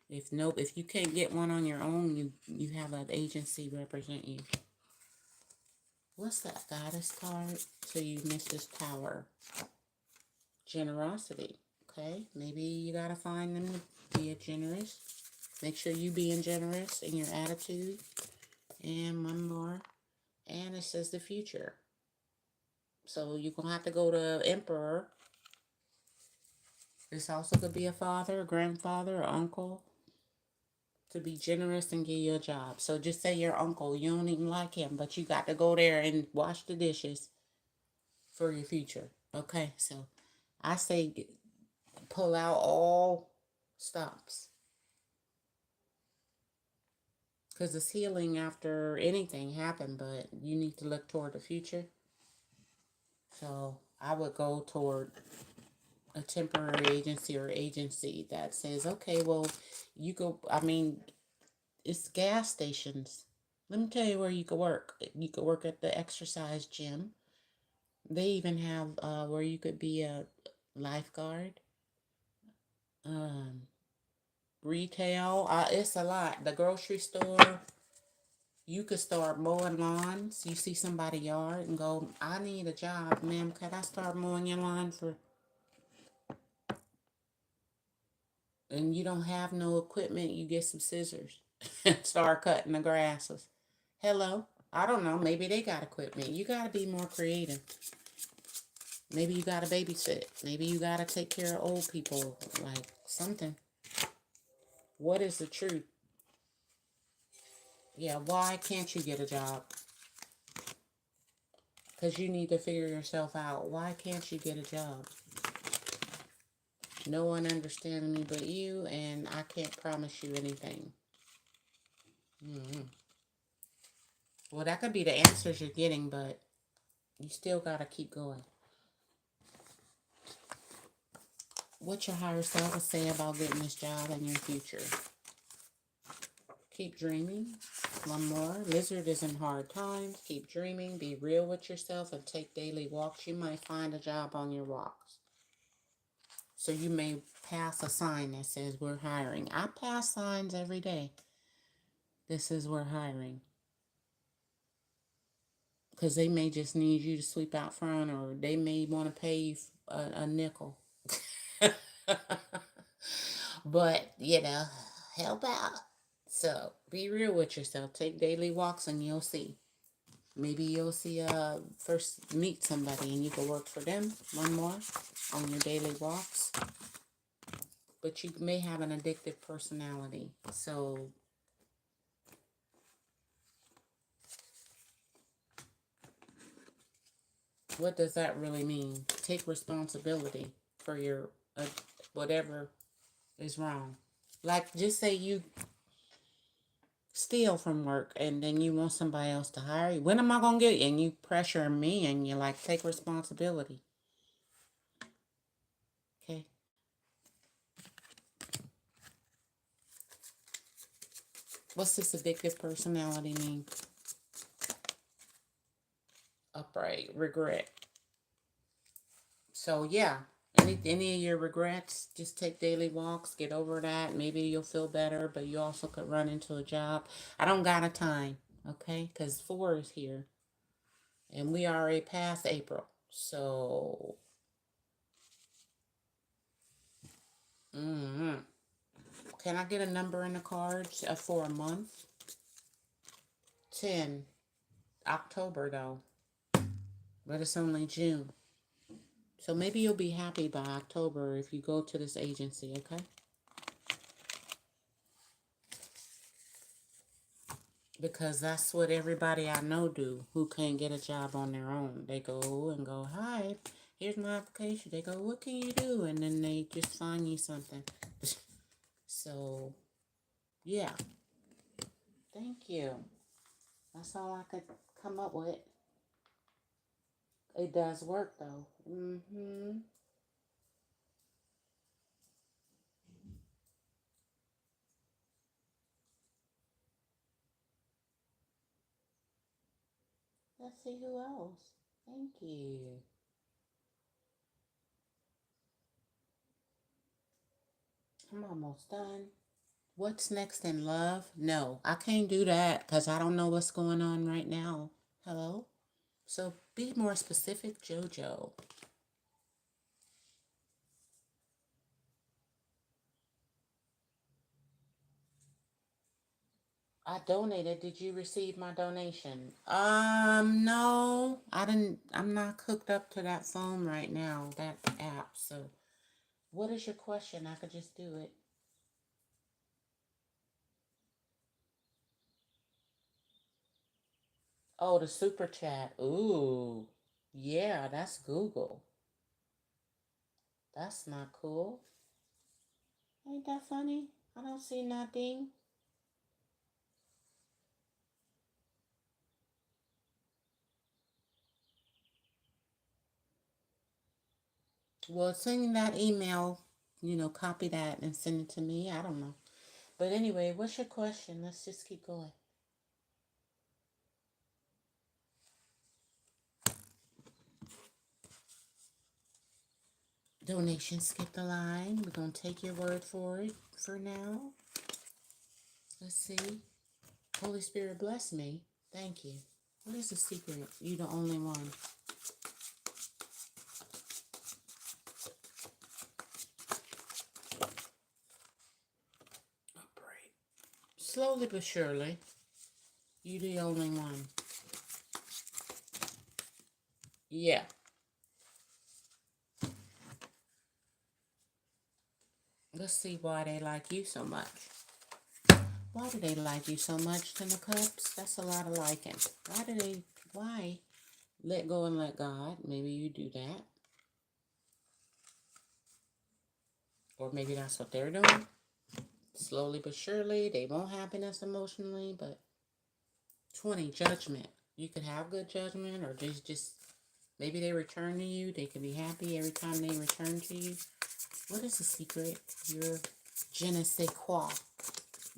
If you can't get one on your own, you have an agency represent you. What's that goddess card? So you miss this power. Generosity. Okay, maybe you gotta find them to be generous. Make sure you being generous in your attitude. And one more. And it says the future. So you're gonna have to go to Emperor. This also could be a father, a grandfather, or uncle. To be generous and get you a job. So just say your uncle, you don't even like him, but you got to go there and wash the dishes for your future. Okay, so I say pull out all stops. Because it's healing after anything happened, but you need to look toward the future. So I would go toward a temporary agency or agency that says, okay, well, you go, it's gas stations. Let me tell you where you could work. You could work at the exercise gym. They even have where you could be a lifeguard. Retail. It's a lot. The grocery store. You could start mowing lawns. You see somebody's yard and go, I need a job, ma'am. Could I start mowing your lawn for... And you don't have no equipment, you get some scissors and start cutting the grasses. Hello? I don't know. Maybe they got equipment. You got to be more creative. Maybe you got to babysit. Maybe you got to take care of old people. Like something. What is the truth? Yeah, why can't you get a job? Because you need to figure yourself out. Why can't you get a job? No one understands me but you, and I can't promise you anything. Well, that could be the answers you're getting, but you still got to keep going. what your higher self will say about getting this job in your future. Keep dreaming. One more. Lizard is in hard times. Keep dreaming. Be real with yourself and take daily walks. You might find a job on your walks. So you may pass a sign that says we're hiring. I pass signs every day. This is we're hiring. Because they may just need you to sweep out front, or they may want to pay you a nickel. But, you know, help out. So be real with yourself. Take daily walks and you'll see. Maybe you'll see first meet somebody and you can work for them. One more on your daily walks. But you may have an addictive personality. So what does that really mean? Take responsibility for your whatever is wrong. Like, just say you steal from work and then you want somebody else to hire you. When am I going to get you? And you pressure me and you're like, take responsibility. Okay. What's this addictive personality mean? Upright, regret. So yeah, any of your regrets, just take daily walks, get over that. Maybe you'll feel better, but you also could run into a job. I don't got a time, okay? Because 4 is here, and we already past April. So, can I get a number in the cards for a month? 10. October though, but it's only June. So maybe you'll be happy by October if you go to this agency, okay? Because that's what everybody I know do who can't get a job on their own. They go and go, hi, here's my application. They go, what can you do? And then they just find you something. So, yeah. Thank you. That's all I could come up with. It does work, though. Let's see who else. Thank you. I'm almost done. What's next in love? No, I can't do that because I don't know what's going on right now. Hello? So be more specific, JoJo. I donated. Did you receive my donation? No. I didn't. I'm not hooked up to that phone right now, that app. So what is your question? I could just do it. Oh, the super chat. Ooh. Yeah, that's Google. That's not cool. Ain't that funny? I don't see nothing. Well, send that email, copy that and send it to me. I don't know. But anyway, what's your question? Let's just keep going. Donation, skip the line. We're going to take your word for it for now. Let's see. Holy Spirit, bless me. Thank you. What is the secret? You the only one. Upright. Slowly but surely, you the only one. Yeah. Let's see why they like you so much. Why do they like you so much, Ten of Cups? That's a lot of liking. Why? Let go and let God. Maybe you do that. Or maybe that's what they're doing. Slowly but surely, they want happiness emotionally, but 20, judgment. You could have good judgment, or just maybe they return to you. They can be happy every time they return to you. What is the secret? Your je ne sais quoi.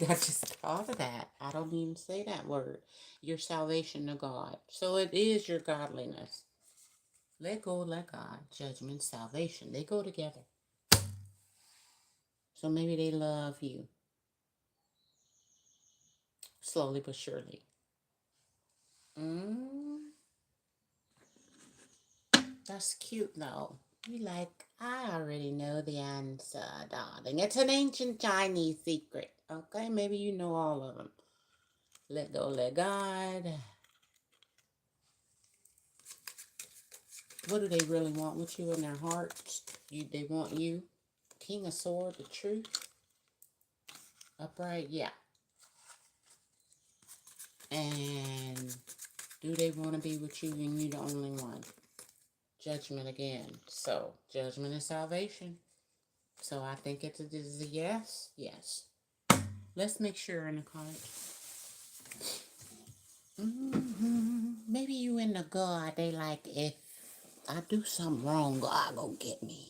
I just thought of that. I don't even say that word. Your salvation to God. So it is your godliness. Let go, let God. Judgment, salvation. They go together. So maybe they love you. Slowly but surely. That's cute though. You like, I already know the answer, darling. It's an ancient Chinese secret. Okay, maybe you know all of them. Let go, let God. What do they really want with you in their hearts? They want you. King of Swords, the truth. Upright, yeah. And do they want to be with you and you the only one? Judgment again. So, judgment is salvation. So, I think it is a yes. Yes. Let's make sure in the cards. Maybe you in the God. They like, if I do something wrong, God gonna get me.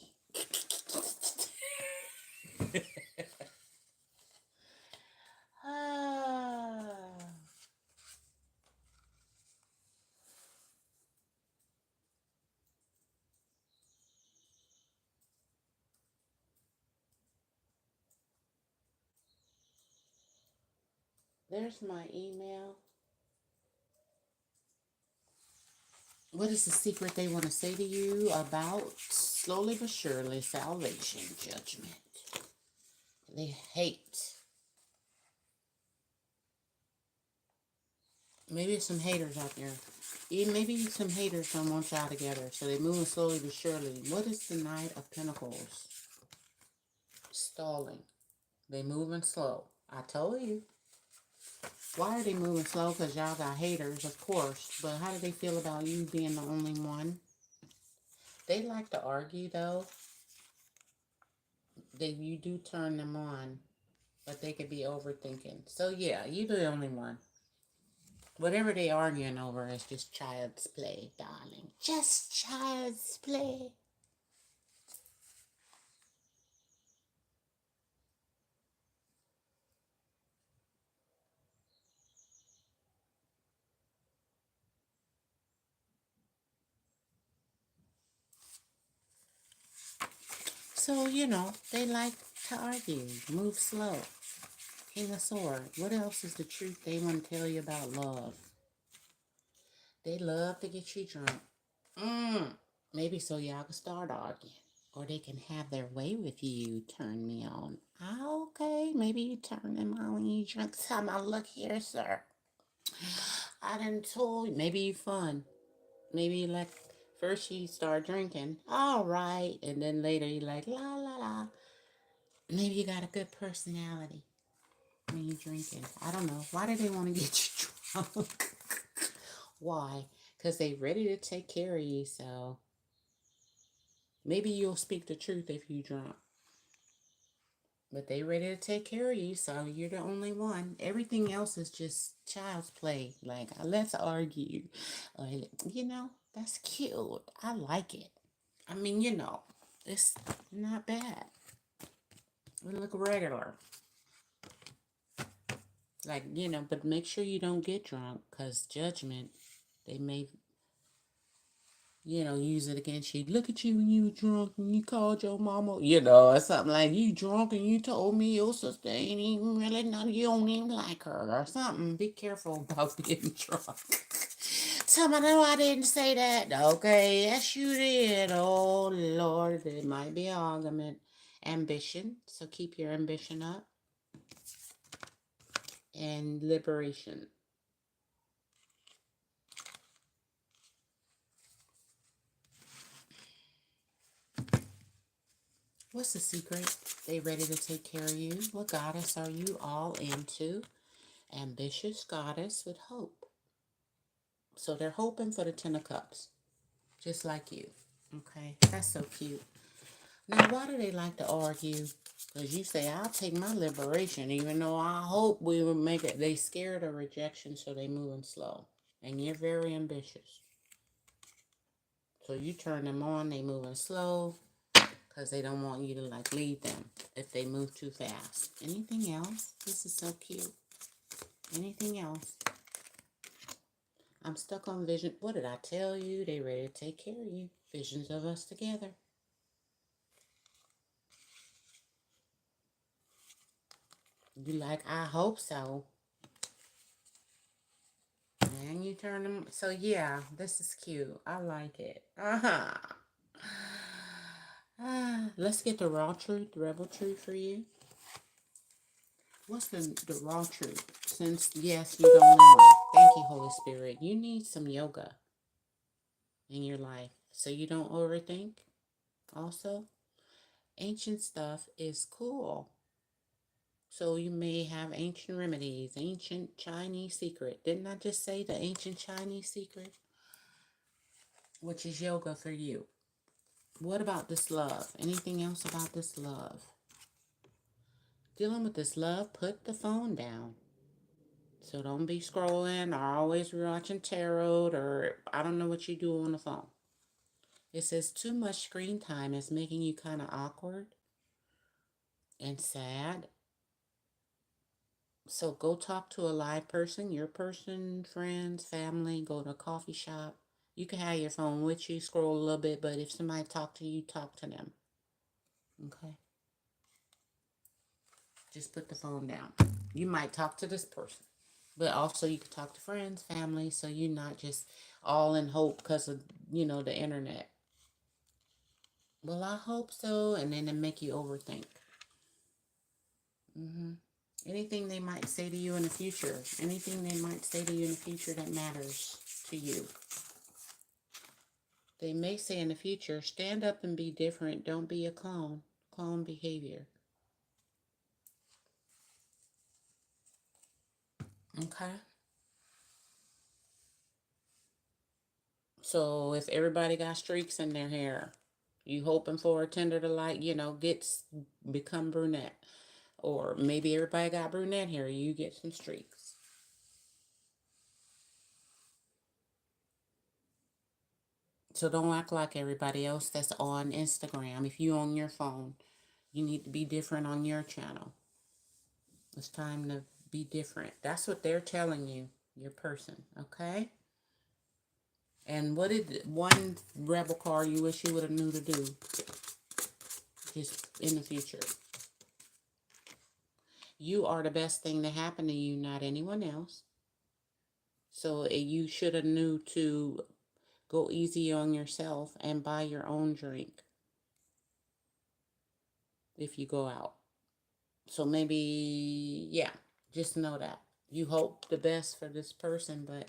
There's my email. What is the secret they want to say to you about slowly but surely salvation, judgment? They hate. Maybe it's some haters out there. Maybe some haters don't want y'all together. So they're moving slowly but surely. What is the Knight of Pentacles? Stalling. They moving slow. I told you. Why are they moving slow? Because y'all got haters, of course. But how do they feel about you being the only one? They like to argue, though. You do turn them on. But they could be overthinking. So, yeah, you're the only one. Whatever they arguing over is just child's play, darling. Just child's play. So, they like to argue, move slow. King of Swords. What else is the truth they want to tell you about love? They love to get you drunk. Maybe so y'all can start arguing. Or they can have their way with you. Turn me on. Okay, maybe you turn them on when you drink some. Look here, sir. I done told you. Maybe you fun. Maybe you like, first you start drinking. All right. And then later you like, la, la, la. Maybe you got a good personality when you're drinking. I don't know. Why do they want to get you drunk? Why? Because they ready to take care of you, so maybe you'll speak the truth if you drunk. But they ready to take care of you, so you're the only one. Everything else is just child's play. Like, let's argue. That's cute. I like it. I mean, it's not bad. We look regular. Like, but make sure you don't get drunk, because judgment, they may, use it against you. Look at you when you were drunk and you called your mama, or something like, you drunk and you told me your sister ain't even really, you don't even like her or something. Be careful about being drunk. Somebody, no, I didn't say that. Okay, yes, you did. Oh, Lord, there might be an argument. Ambition, so keep your ambition up. And liberation. What's the secret? They ready to take care of you? What goddess are you all into? Ambitious goddess with hope. So they're hoping for the Ten of Cups. Just like you. Okay, that's so cute. Now, why do they like to argue? Because you say, I'll take my liberation, even though I hope we will make it. They scared of rejection, so they moving slow. And you're very ambitious. So you turn them on, they moving slow. because they don't want you to like leave them if they move too fast. Anything else? This is so cute. Anything else? I'm stuck on vision. What did I tell you? They ready to take care of you. Visions of us together. You like, I hope so. And you turn them. So yeah, this is cute. I like it. Let's get the raw truth, the rebel truth for you. What's the raw truth? Since, yes, you don't know. Thank you, Holy Spirit. You need some yoga in your life so you don't overthink. Also, ancient stuff is cool. So you may have ancient remedies, ancient Chinese secret. Didn't I just say the ancient Chinese secret? Which is yoga for you. What about this love? Anything else about this love? Dealing with this love, put the phone down. So don't be scrolling or always watching tarot or I don't know what you do on the phone. It says too much screen time is making you kind of awkward and sad. So go talk to a live person, your person, friends, family, go to a coffee shop. You can have your phone with you, scroll a little bit, but if somebody talk to you, talk to them. Okay? Just put the phone down. You might talk to this person, but also you can talk to friends, family, so you're not just all in hope because of, the internet. Well, I hope so, and then it make you overthink. Anything they might say to you in the future, anything they might say to you in the future that matters to you. They may say in the future, stand up and be different. Don't be a clone. Clone behavior. Okay? So if everybody got streaks in their hair, you hoping for a tender to like, become brunette. Or maybe everybody got brunette hair, you get some streaks. So don't act like everybody else that's on Instagram. If you on your phone, you need to be different on your channel. It's time to be different. That's what they're telling you, your person, okay? And what did one rebel card you wish you would have knew to do just in the future? You are the best thing to happen to you, not anyone else. So you should have knew to go easy on yourself and buy your own drink if you go out. So maybe, yeah, just know that. You hope the best for this person, but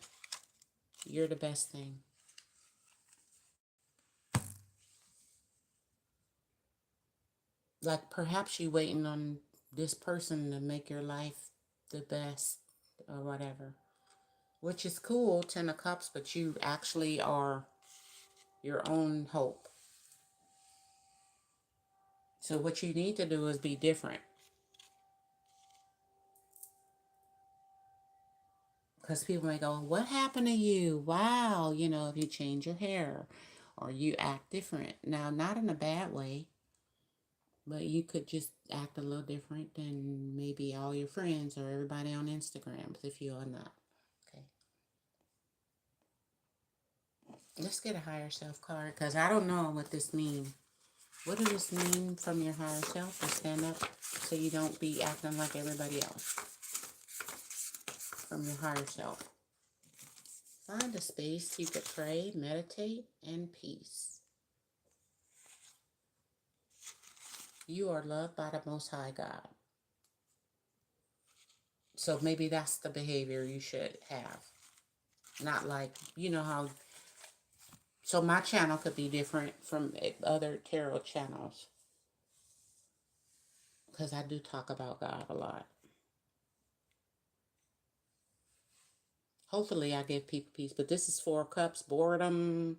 you're the best thing. Like perhaps you waiting on this person to make your life the best or whatever. Which is cool, 10 of Cups, but you actually are your own hope. So what you need to do is be different. Because people may go, what happened to you? Wow, if you change your hair or you act different. Now, not in a bad way, but you could just act a little different than maybe all your friends or everybody on Instagram if you are not. Okay. Let's get a higher self card because I don't know what this means. What does this mean from your higher self to stand up so you don't be acting like everybody else? From your higher self. Find a space you could pray, meditate, and peace. You are loved by the Most High God. So maybe that's the behavior you should have. Not like, how... So my channel could be different from other tarot channels. Because I do talk about God a lot. Hopefully I give people peace. But this is 4 Cups, boredom.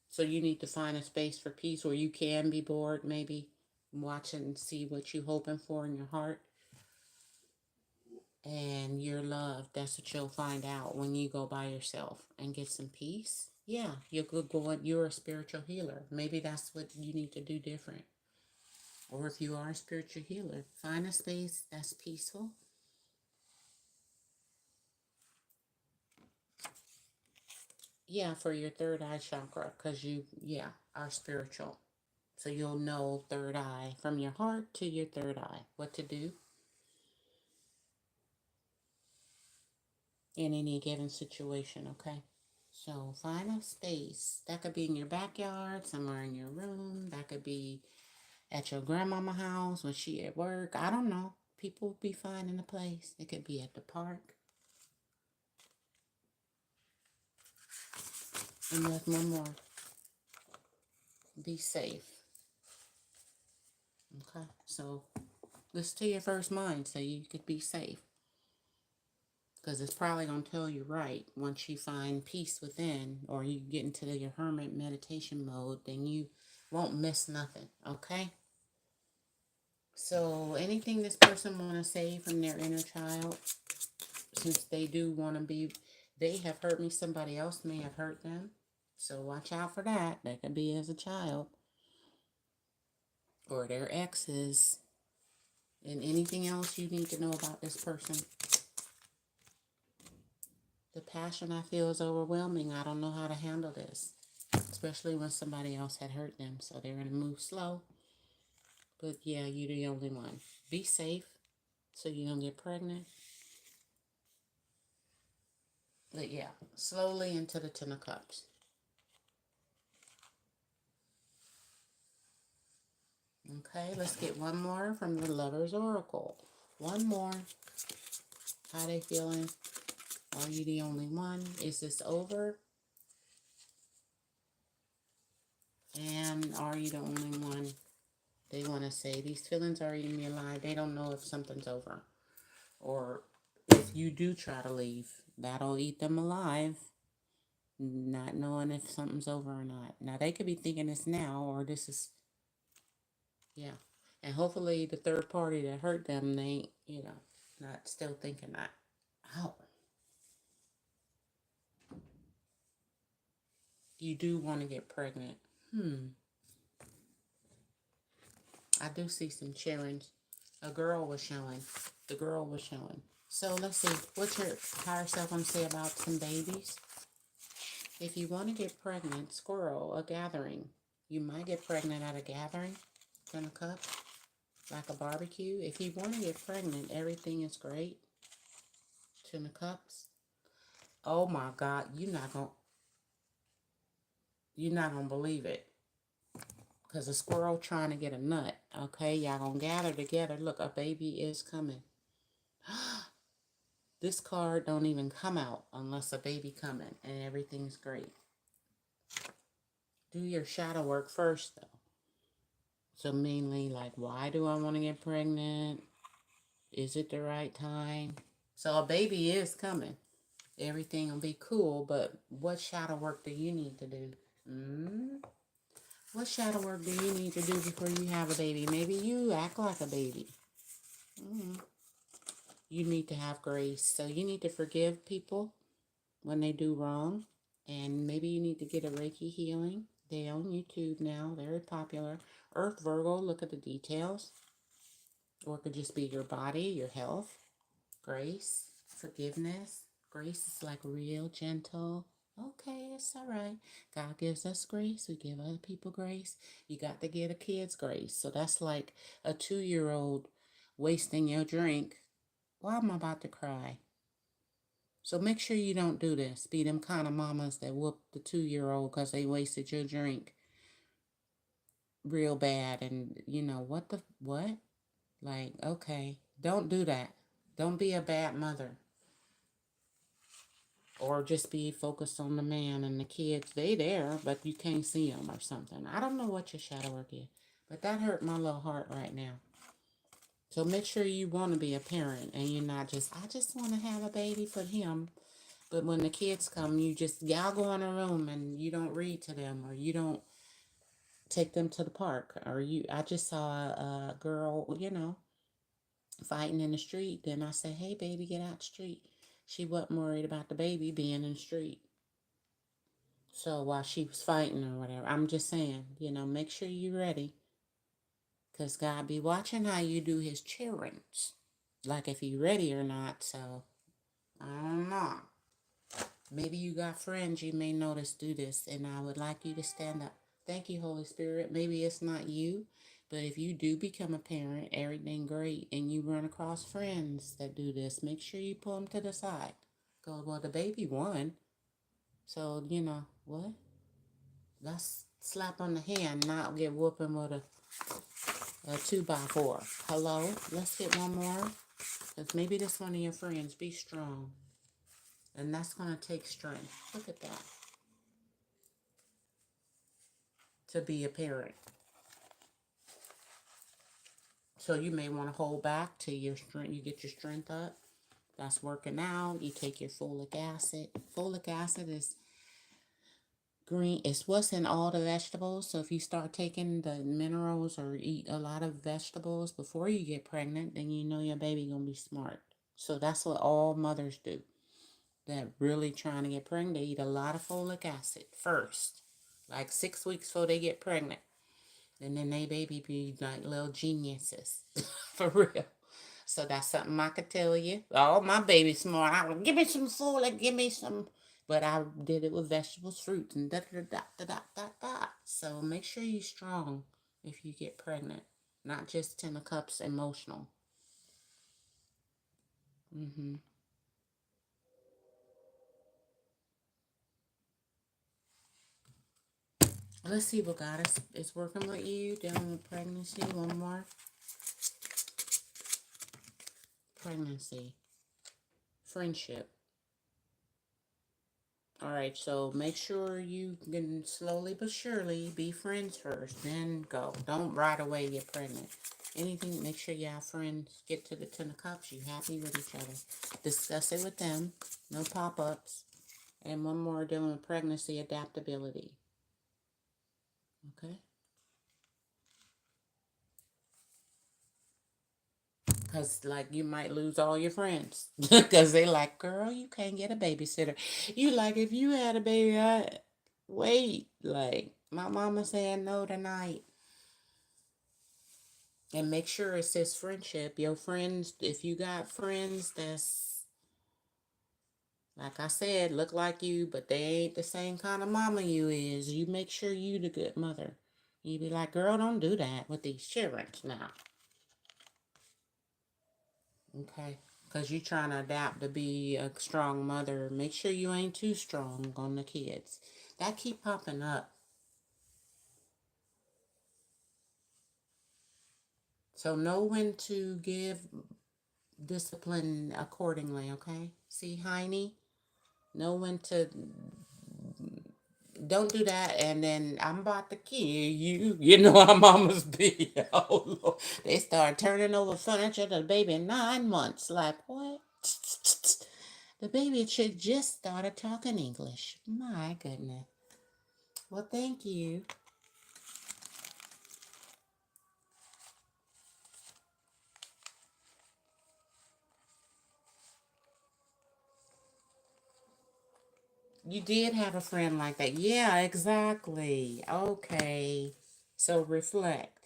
So you need to find a space for peace where you can be bored, maybe. Watch and see what you're hoping for in your heart. And your love. That's what you'll find out when you go by yourself and get some peace. Yeah, you're a spiritual healer. Maybe that's what you need to do different. Or if you are a spiritual healer, find a space that's peaceful. Yeah, for your third eye chakra, because you, are spiritual. So you'll know third eye, from your heart to your third eye, what to do in any given situation, okay? So find a space. That could be in your backyard, somewhere in your room. That could be at your grandmama house when she at work. I don't know. People be finding a place. It could be at the park. And there's one more. Be safe. Okay, so listen to your first mind so you could be safe. Because it's probably going to tell you right. Once you find peace within, or you get into your hermit meditation mode, then you won't miss nothing, okay? So anything this person want to say from their inner child, since they do want to be, they have hurt me, somebody else may have hurt them. So watch out for that. That could be as a child. Or their exes. And anything else you need to know about this person. The passion I feel is overwhelming. I don't know how to handle this. Especially when somebody else had hurt them. So they're going to move slow. But yeah, you're the only one. Be safe so you don't get pregnant. But yeah, slowly into the Ten of Cups. Okay, let's get one more from the Lover's Oracle. One more. How they feeling? Are you the only one? Is this over? And are you the only one? They want to say these feelings are eating me alive. They don't know if something's over. Or if you do try to leave, that'll eat them alive. Not knowing if something's over or not. Now, they could be thinking it's now, or this is, yeah. And hopefully the third party that hurt them, they, not still thinking that. Ow. You do want to get pregnant. I do see some cheerings. A girl was showing. The girl was showing. So let's see. What's your higher self going to say about some babies? If you want to get pregnant, squirrel, a gathering. You might get pregnant at a gathering. In a cup. Like a barbecue. If you want to get pregnant, everything is great. Ten of Cups. Oh my God, you're not gonna believe it. Because a squirrel trying to get a nut. Okay, y'all gonna gather together. Look, a baby is coming. This card don't even come out unless a baby coming, and everything's great. Do your shadow work first, though. So mainly, like, why do I want to get pregnant? Is it the right time? So a baby is coming. Everything will be cool, but what shadow work do you need to do? What shadow work do you need to do before you have a baby? Maybe you act like a baby. You need to have grace. So you need to forgive people when they do wrong. And maybe you need to get a Reiki healing. They're on YouTube now. Very popular. Earth Virgo, look at the details. Or it could just be your body, your health. Grace, forgiveness. Grace is like real gentle. Okay, it's all right. God gives us grace. We give other people grace. You got to give the kids grace. So that's like a 2-year-old wasting your drink. Why am I about to cry? So make sure you don't do this. Be them kind of mamas that whoop the 2-year-old because they wasted your drink real bad. And, what? Like, okay, don't do that. Don't be a bad mother. Or just be focused on the man and the kids. They there, but you can't see them or something. I don't know what your shadow work is. But that hurt my little heart right now. So make sure you want to be a parent. And you're not just, I just want to have a baby for him. But when the kids come, y'all go in a room and you don't read to them. Or you don't take them to the park. I just saw a girl, fighting in the street. Then I said, hey, baby, get out the street. She wasn't worried about the baby being in the street. So while she was fighting or whatever, I'm just saying, make sure you're ready. Because God be watching how you do his children's. Like if you ready or not. So, I don't know. Maybe you got friends you may notice do this. And I would like you to stand up. Thank you, Holy Spirit. Maybe it's not you. But if you do become a parent, everything great, and you run across friends that do this, make sure you pull them to the side. Go, well, the baby won. So, what? Let's slap on the hand, not get whooping with a 2x4. Hello? Let's get one more. Because maybe this one of your friends. Be strong. And that's going to take strength. Look at that. To be a parent. So you may want to hold back till your strength, you get your strength up. That's working out. You take your folic acid. Folic acid is green. It's what's in all the vegetables. So if you start taking the minerals or eat a lot of vegetables before you get pregnant, then you know your baby gonna be smart. So that's what all mothers do. That really trying to get pregnant, they eat a lot of folic acid first, like 6 weeks before they get pregnant, and then they baby be like little geniuses, for real. So that's something I could tell you. Oh, my baby's smart. I would give me some folic, give me some. But I did it with vegetables, fruits, and da da da da da da da. So make sure you're strong if you get pregnant, not just 10 of cups emotional. Mm-hmm. Let's see what God is working with you, dealing with pregnancy. One more. Pregnancy. Friendship. All right, so make sure you can slowly but surely be friends first, then go. Don't right away get pregnant. Anything, make sure you have friends. Get to the 10 of cups. You happy with each other. Discuss it with them. No pop-ups. And one more, dealing with pregnancy adaptability. Okay? Because, like, you might lose all your friends. Because they like, girl, you can't get a babysitter. You like, if you had a baby, wait. Like, my mama saying no tonight. And make sure it says friendship. Your friends, if you got friends that's, like I said, look like you, but they ain't the same kind of mama you is, you make sure you the good mother. You be like, girl, don't do that with these children now. Okay? Because you trying to adapt to be a strong mother. Make sure you ain't too strong on the kids. That keep popping up. So know when to give discipline accordingly, okay? See, Heine? Know when to, don't do that, and then I'm about to kill you. You know how mamas be. Oh, Lord. They start turning over furniture to the baby in 9 months. Like, what? The baby should just started talking English. My goodness. Well, thank you. You did have a friend like that. Yeah, exactly. Okay. So reflect.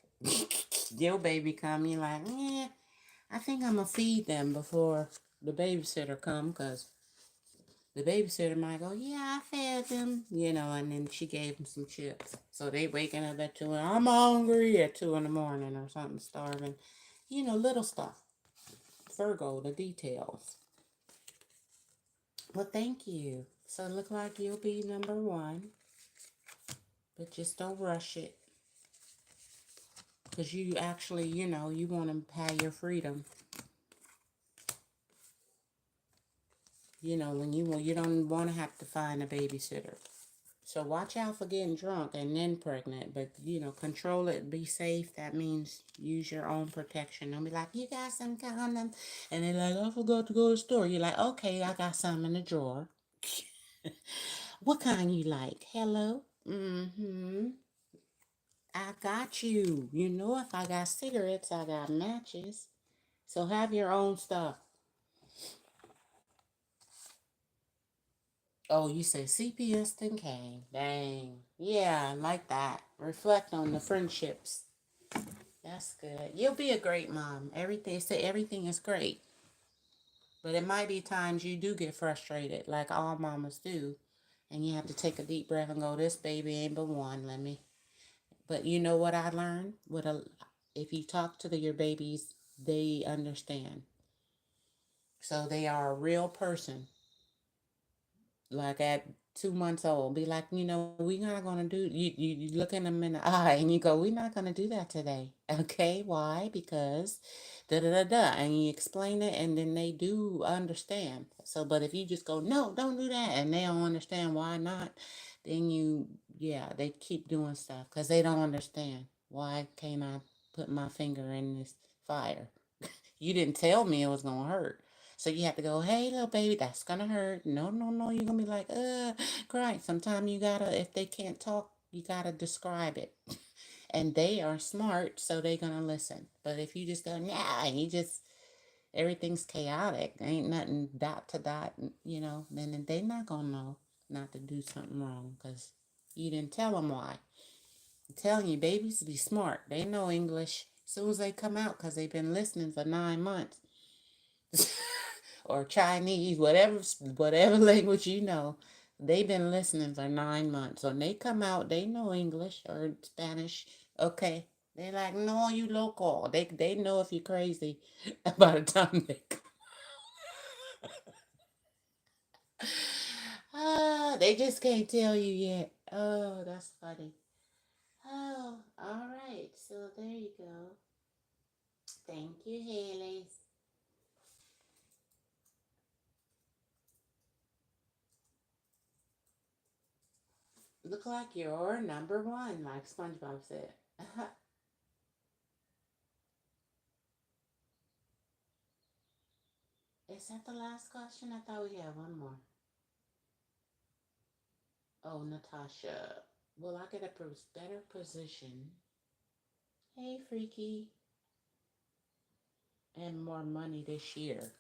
Your baby come, you like, yeah, I think I'm going to feed them before the babysitter come, because the babysitter might go, yeah, I fed them, and then she gave them some chips. So they waking up at 2, I'm hungry at 2 in the morning or something, starving. Little stuff. Virgo, the details. Well, thank you. So it look like you'll be number 1, but just don't rush it. Because you actually, you want to have your freedom. When you don't want to have to find a babysitter. So watch out for getting drunk and then pregnant. But, control it. Be safe. That means use your own protection. Don't be like, you got some condom. And they're like, I forgot to go to the store. You're like, okay, I got some in the drawer. What kind you like? Hello? Mm-hmm. I got you. If I got cigarettes, I got matches. So have your own stuff. Oh, you say CPS then came. Dang. Yeah, I like that. Reflect on the friendships. That's good. You'll be a great mom. Everything is great. But it might be times you do get frustrated, like all mamas do. And you have to take a deep breath and go, this baby ain't but one. But you know what I learned? If you talk to your babies, they understand. So they are a real person. Like at 2 months old, be like, we're not gonna do. You look in them in the eye and you go, we're not gonna do that today. Okay, why? Because da da da da, and you explain it, and then they do understand. So, but if you just go, no, don't do that, and they don't understand why not, then yeah, they keep doing stuff because they don't understand. Why can't I put my finger in this fire? You didn't tell me it was gonna hurt. So you have to go, hey, little baby, that's gonna hurt. No, no, no. You're gonna be like, crying. Sometimes you gotta, if they can't talk, you gotta describe it. And they are smart, so they're gonna listen. But if you just go, nah, and everything's chaotic, ain't nothing dot to dot, then they're not gonna know not to do something wrong because you didn't tell them why. I'm telling you, babies be smart. They know English as soon as they come out because they've been listening for 9 months. Or Chinese, whatever language you know, they've been listening for 9 months. When they come out, they know English or Spanish. Okay, they're like, no, you local. They know if you're crazy by the time they come. They just can't tell you yet. Oh, that's funny. Oh, all right. So there you go. Thank you, Haley. Look like you're number one, like SpongeBob said. Is that the last question? I thought we had one more. Oh, Natasha. Will I get a better position? Hey, Freaky. And more money this year.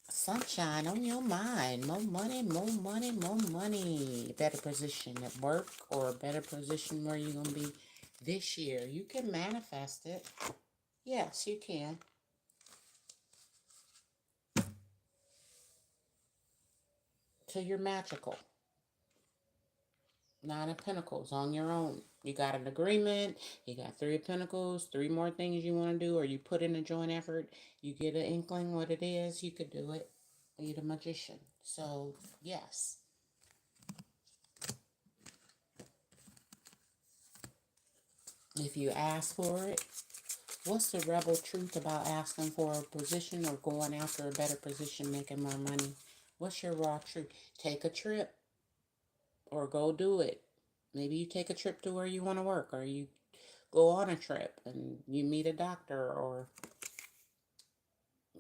Sunshine on your mind. More money, more money, more money. Better position at work or a better position where you're going to be this year. You can manifest it. Yes, you can. So you're magical. Nine of Pentacles on your own. You got an agreement. You got Three of Pentacles. Three more things you want to do, or you put in a joint effort. You get an inkling what it is. You could do it. You're the magician. So yes, if you ask for it, what's the rebel truth about asking for a position or going after a better position, making more money? What's your raw truth? Take a trip or go do it. Maybe you take a trip to where you want to work, or you go on a trip and you meet a doctor, or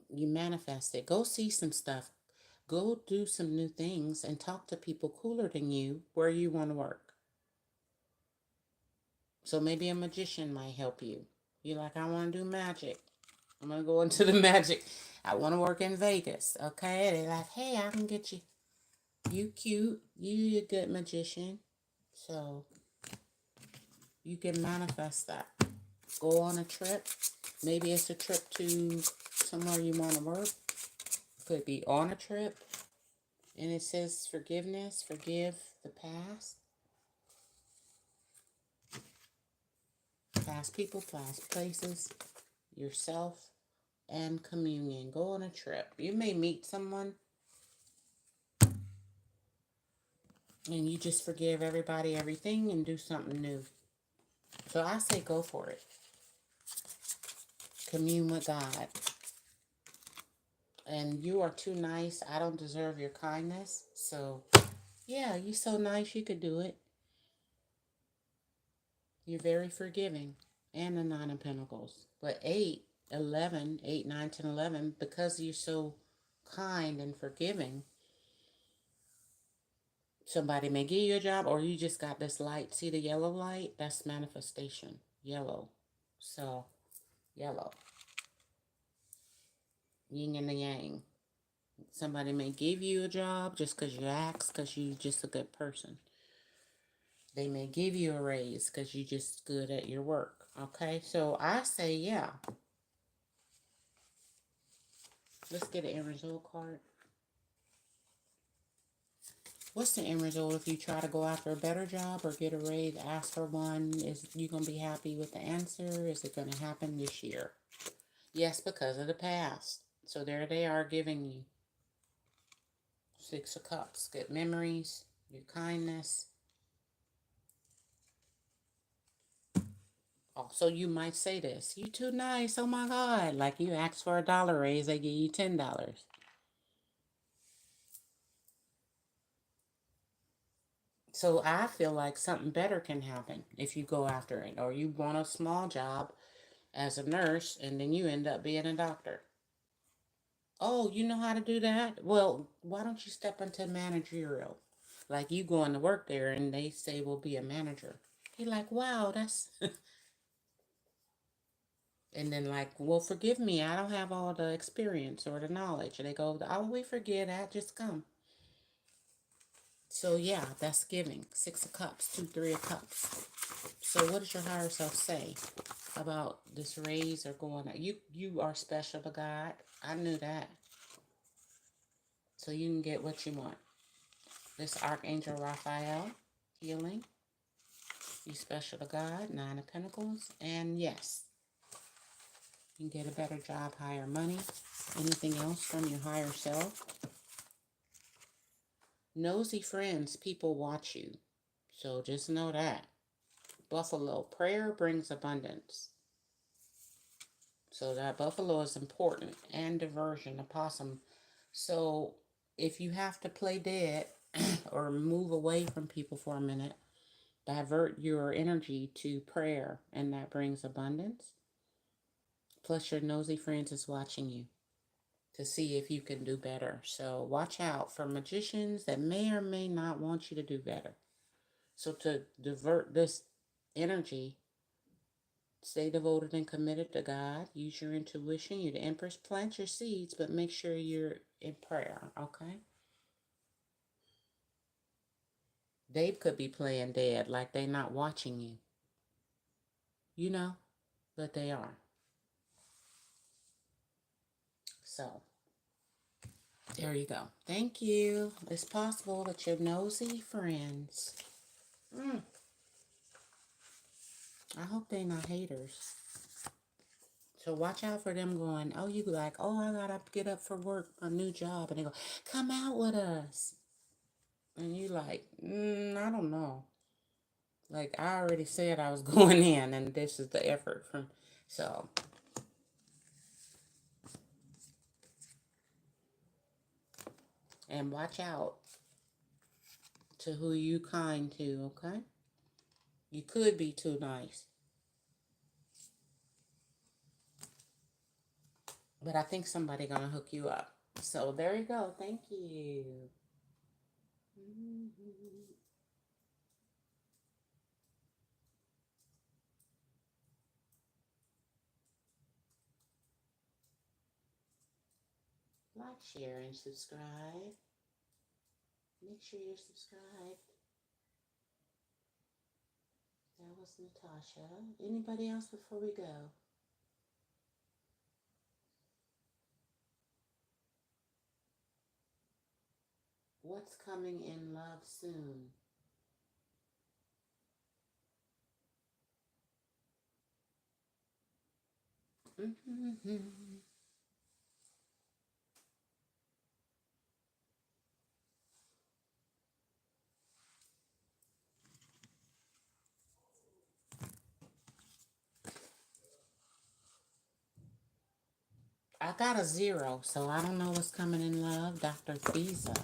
you manifest it. Go see some stuff. Go do some new things and talk to people cooler than you where you want to work. So maybe a magician might help you. You're like, I want to do magic. I'm going to go into the magic. I want to work in Vegas. Okay. They're like, hey, I can get you. You cute. You a good magician. So you can manifest that. Go on a trip. Maybe it's a trip to somewhere you want to work. Could be on a trip. And it says forgiveness, forgive the past people, past places, yourself, and communion. Go on a trip. You may meet someone and you just forgive everybody, everything, and do something new. So I say go for it. Commune with God. And you are too nice. I don't deserve your kindness. So, yeah, you're so nice you could do it. You're very forgiving. And the Nine of Pentacles. But 8, 9, 10, 11, because you're so kind and forgiving, somebody may give you a job, or you just got this light. See the yellow light? That's manifestation. Yellow. So, yellow. Yin and the yang. Somebody may give you a job just because you ask, because you're just a good person. They may give you a raise because you're just good at your work. Okay, so I say, yeah. Let's get an end result card. What's the end result if you try to go after a better job or get a raise, ask for one? Is you going to be happy with the answer? Is it going to happen this year? Yes, because of the past. So there they are giving you Six of Cups. Good memories, your kindness. Also, you might say this, you too nice, oh my God. Like you asked for $1 raise, they give you $10. So I feel like something better can happen if you go after it. Or you want a small job as a nurse and then you end up being a doctor. Oh, you know how to do that? Well, why don't you step into managerial? Like you going to work there and they say, we'll be a manager. You're like, wow, that's... And then like, well, forgive me, I don't have all the experience or the knowledge. And they go, oh, we forget that, just come. So yeah, that's giving. Six of Cups, 2, 3 of Cups. So what does your higher self say about this raise or going out? You are special to God. I knew that. So you can get what you want. This Archangel Raphael, healing. You special to God, 9 of Pentacles. And yes, you can get a better job, higher money. Anything else from your higher self? Nosy friends, people watch you. So just know that. Buffalo, prayer brings abundance. So that buffalo is important. And diversion, a possum. So if you have to play dead or move away from people for a minute, divert your energy to prayer, and that brings abundance. Plus your nosy friends is watching you to see if you can do better. So watch out for magicians that may or may not want you to do better. So to divert this energy, stay devoted and committed to God. Use your intuition. You're the Empress. Plant your seeds, but make sure you're in prayer, okay? They could be playing dead, like they not watching you. You know, but they are. So, there you go. Thank you. It's possible that your nosy friends, I hope they not haters. So watch out for them going, oh, you like, oh, I gotta get up for work, a new job. And they go, come out with us. And you like, I don't know. Like, I already said I was going in, and this is the effort from, so. And watch out to who you kind to, okay? You could be too nice. But I think somebody gonna hook you up. So there you go. Thank you. Like, share, and subscribe. Make sure you're subscribed. That was Natasha. Anybody else before we go? What's coming in love soon? I got a 0, so I don't know what's coming in love. Dr. Visa.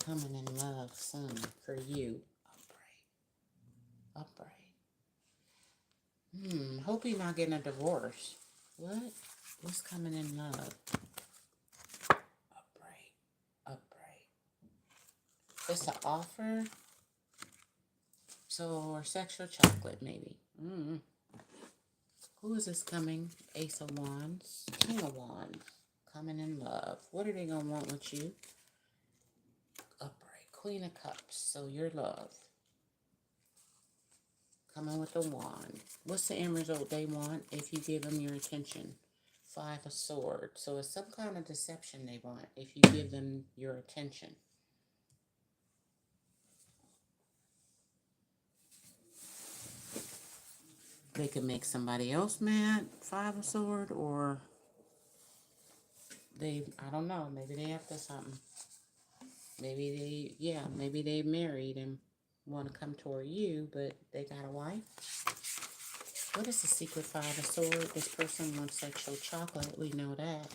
Coming in love soon for you. Upright. Hope you're not getting a divorce. What? What's coming in love? Upright. Upright. It's an offer. So, or sexual chocolate, maybe. Who is this coming? Ace of Wands. King of Wands. Coming in love. What are they going to want with you? Upright. Queen of Cups. So, your love. Coming with the wand. What's the end result they want if you give them your attention? 5 of Swords. So it's some kind of deception they want if you give them your attention. They could make somebody else mad, 5 of Swords, or I don't know, maybe they up to something. Maybe maybe they married and want to come toward you, but they got a wife. What is the secret 5 of Swords? This person wants sexual chocolate, we know that.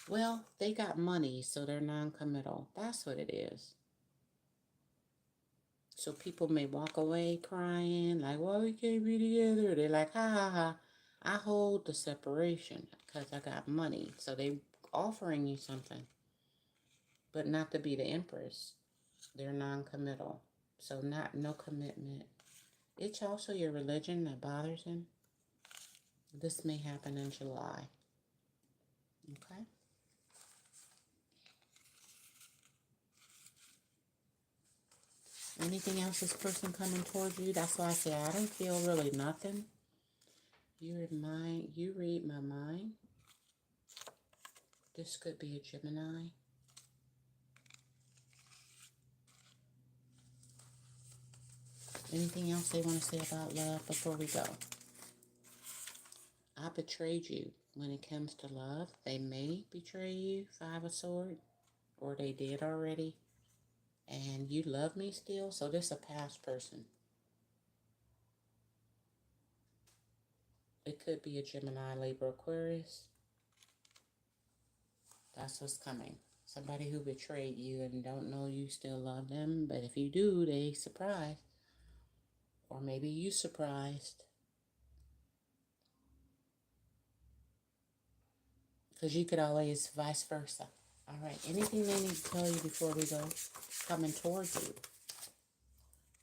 Well, they got money, so they're non-committal. That's what it is. So people may walk away crying, like, well, we can't be together. They're like, ha, ha, ha. I hold the separation because I got money. So they offering you something, but not to be the empress. They're non-committal. So no commitment. It's also your religion that bothers him. This may happen in July. Okay? Anything else this person coming towards you? That's why I say I don't feel really nothing. You read my mind. This could be a Gemini. Anything else they want to say about love before we go? I betrayed you. When it comes to love, they may betray you, 5 of Swords, or they did already. And you love me still, so this is a past person. It could be a Gemini, Libra, Aquarius. That's what's coming. Somebody who betrayed you and don't know you still love them, but if you do, they surprised. Or maybe you surprised. Because you could always vice versa. All right, anything they need to tell you before we go? Coming towards you.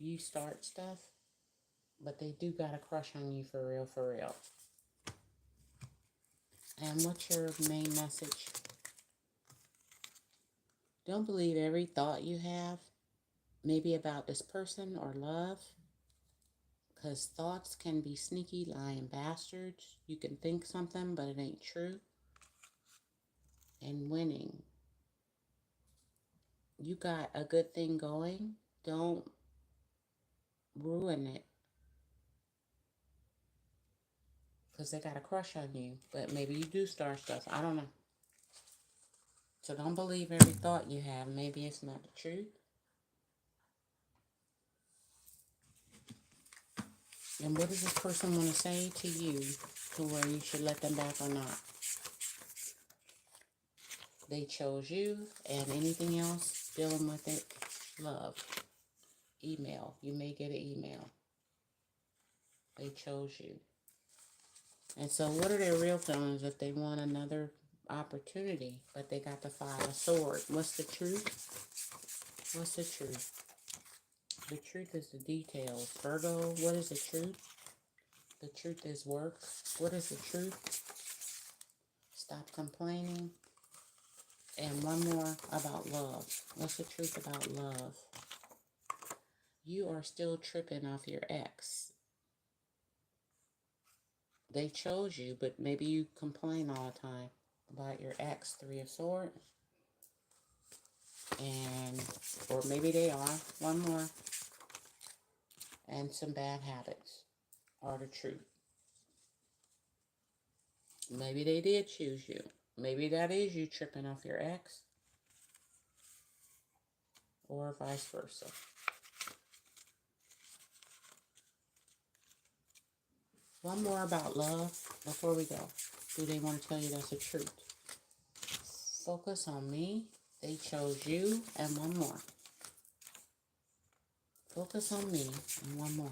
You start stuff, but they do got a crush on you for real, for real. And what's your main message? Don't believe every thought you have, maybe about this person or love, because thoughts can be sneaky, lying bastards. You can think something, but it ain't true. And winning. You got a good thing going. Don't ruin it. Because they got a crush on you. But maybe you do start stuff. I don't know. So don't believe every thought you have. Maybe it's not the truth. And what does this person want to say to you to where you should let them back or not? They chose you, and anything else dealing with it, love. Email. You may get an email. They chose you. And so what are their real feelings if they want another opportunity, but they got the 5 of Swords? What's the truth? What's the truth? The truth is the details. Virgo, what is the truth? The truth is work. What is the truth? Stop complaining. And one more about love. What's the truth about love? You are still tripping off your ex. They chose you, but maybe you complain all the time about your ex, 3 of Swords. Or maybe they are. One more. And some bad habits are the truth. Maybe they did choose you. Maybe that is you tripping off your ex. Or vice versa. One more about love before we go. Do they want to tell you that's the truth? Focus on me. They chose you. And one more. Focus on me. And one more.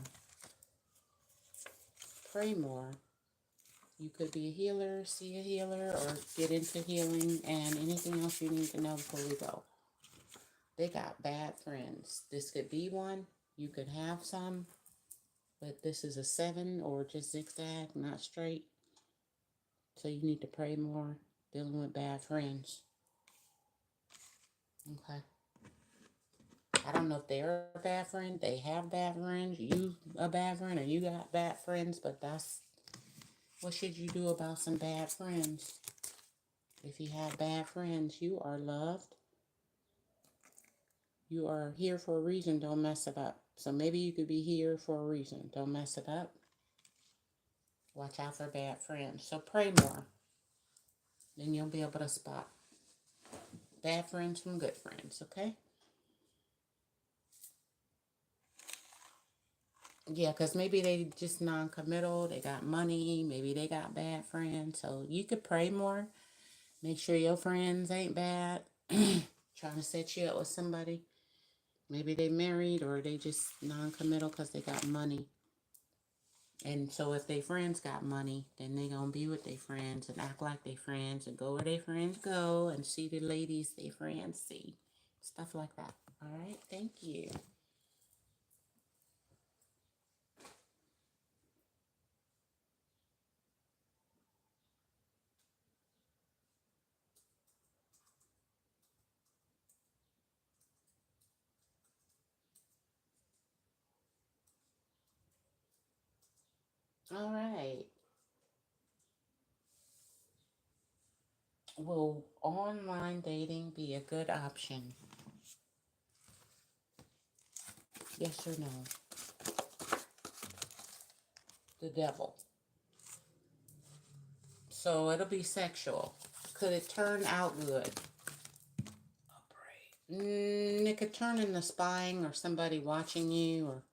Pray more. You could be a healer, see a healer, or get into healing, and anything else you need to know before we go. They got bad friends. This could be one. You could have some, but this is a 7 or just zigzag, not straight. So you need to pray more, dealing with bad friends. Okay. I don't know if they're a bad friend, they have bad friends, you a bad friend, or you got bad friends, but that's what should you do about some bad friends? If you have bad friends, you are loved. You are here for a reason. Don't mess it up. So maybe you could be here for a reason. Don't mess it up. Watch out for bad friends. So pray more. Then you'll be able to spot bad friends from good friends, okay? Yeah, because maybe they just non-committal. They got money. Maybe they got bad friends. So you could pray more. Make sure your friends ain't bad. Trying to set you up with somebody. Maybe they married or they just non-committal because they got money. And so if they friends got money, then they gonna be with their friends and act like they friends and go where their friends go and see the ladies they friends see. Stuff like that. All right, thank you. All right. Will online dating be a good option? Yes or no? The devil. So it'll be sexual. Could it turn out good? It could turn into spying or somebody watching you or,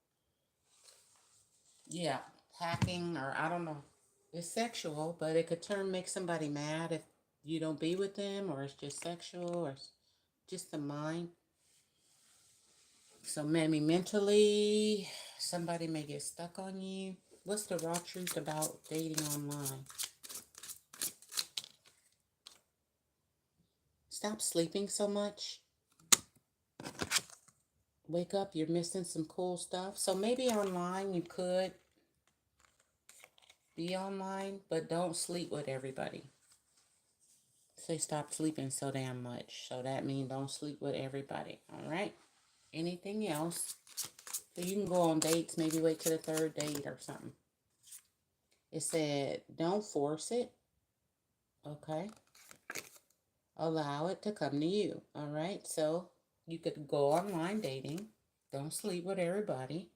yeah, hacking or I don't know. It's sexual, but it could make somebody mad if you don't be with them or it's just sexual or it's just the mind. So maybe mentally, somebody may get stuck on you. What's the raw truth about dating online? Stop sleeping so much. Wake up, you're missing some cool stuff. So maybe online you could be online, but don't sleep with everybody. Say stop sleeping so damn much. So that means don't sleep with everybody. All right? Anything else? So you can go on dates, maybe wait till the third date or something. It said don't force it. Okay? Allow it to come to you. All right? So you could go online dating. Don't sleep with everybody.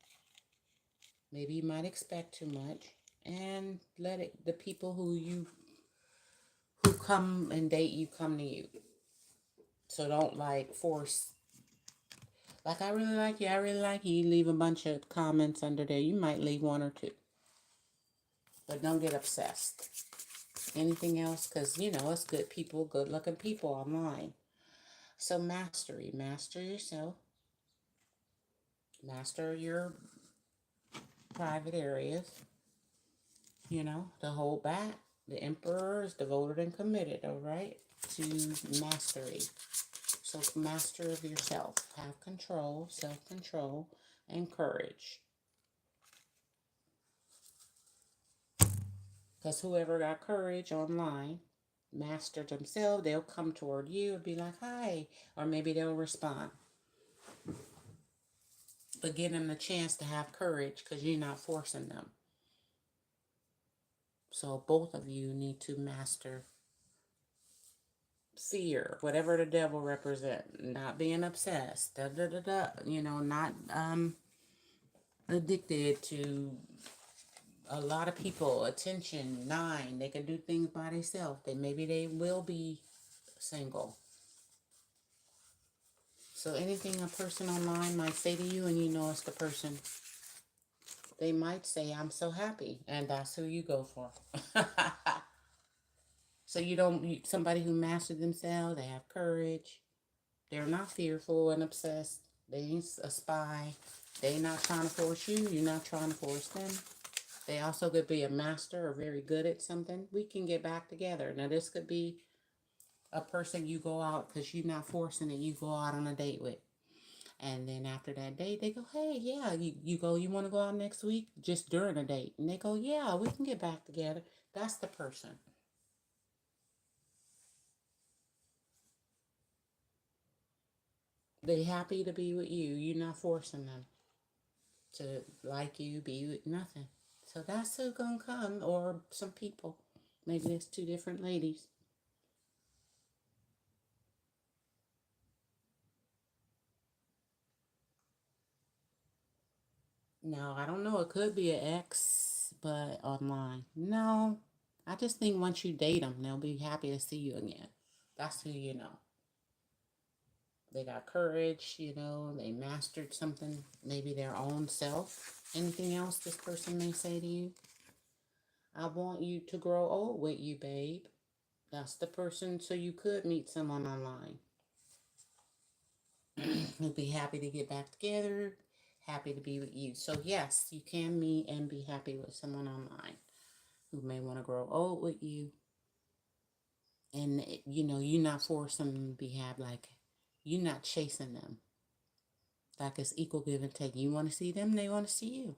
Maybe you might expect too much. And let it the people who come and date you come to you. So don't like force. Like, I really like you, I really like you. You leave a bunch of comments under there. You might leave one or two. But don't get obsessed. Anything else? Because, it's good people, good looking people online. So mastery. Master yourself. Master your private areas. To hold back. The emperor is devoted and committed, all right, to mastery. So master of yourself. Have control, self-control, and courage. Because whoever got courage online, mastered themselves, they'll come toward you and be like, hi. Or maybe they'll respond. But give them the chance to have courage because you're not forcing them. So both of you need to master fear, whatever the devil represent, not being obsessed, not addicted to a lot of people, attention, 9, they can do things by themselves. Maybe they will be single. So anything a person online might say to you and it's the person, they might say, I'm so happy, and that's who you go for. So somebody who mastered themselves, they have courage, they're not fearful and obsessed, they ain't a spy, they not trying to force you, you're not trying to force them. They also could be a master or very good at something. We can get back together. Now this could be a person you go out because you're not forcing it, you go out on a date with. And then after that date, they go, hey, yeah, you want to go out next week? Just during a date. And they go, yeah, we can get back together. That's the person. They happy to be with you. You're not forcing them to like you, be with nothing. So that's who gonna come, or some people. Maybe there's two different ladies. No, I don't know. It could be an ex, but online. No, I just think once you date them, they'll be happy to see you again. That's who you know. They got courage, they mastered something, maybe their own self. Anything else this person may say to you? I want you to grow old with you, babe. That's the person, so you could meet someone online. Who'll be happy to get back together, happy to be with you. So, yes, you can meet and be happy with someone online who may want to grow old with you. And, you're not forcing them to be happy. Like, you're not chasing them. Like, it's equal give and take. You want to see them, they want to see you.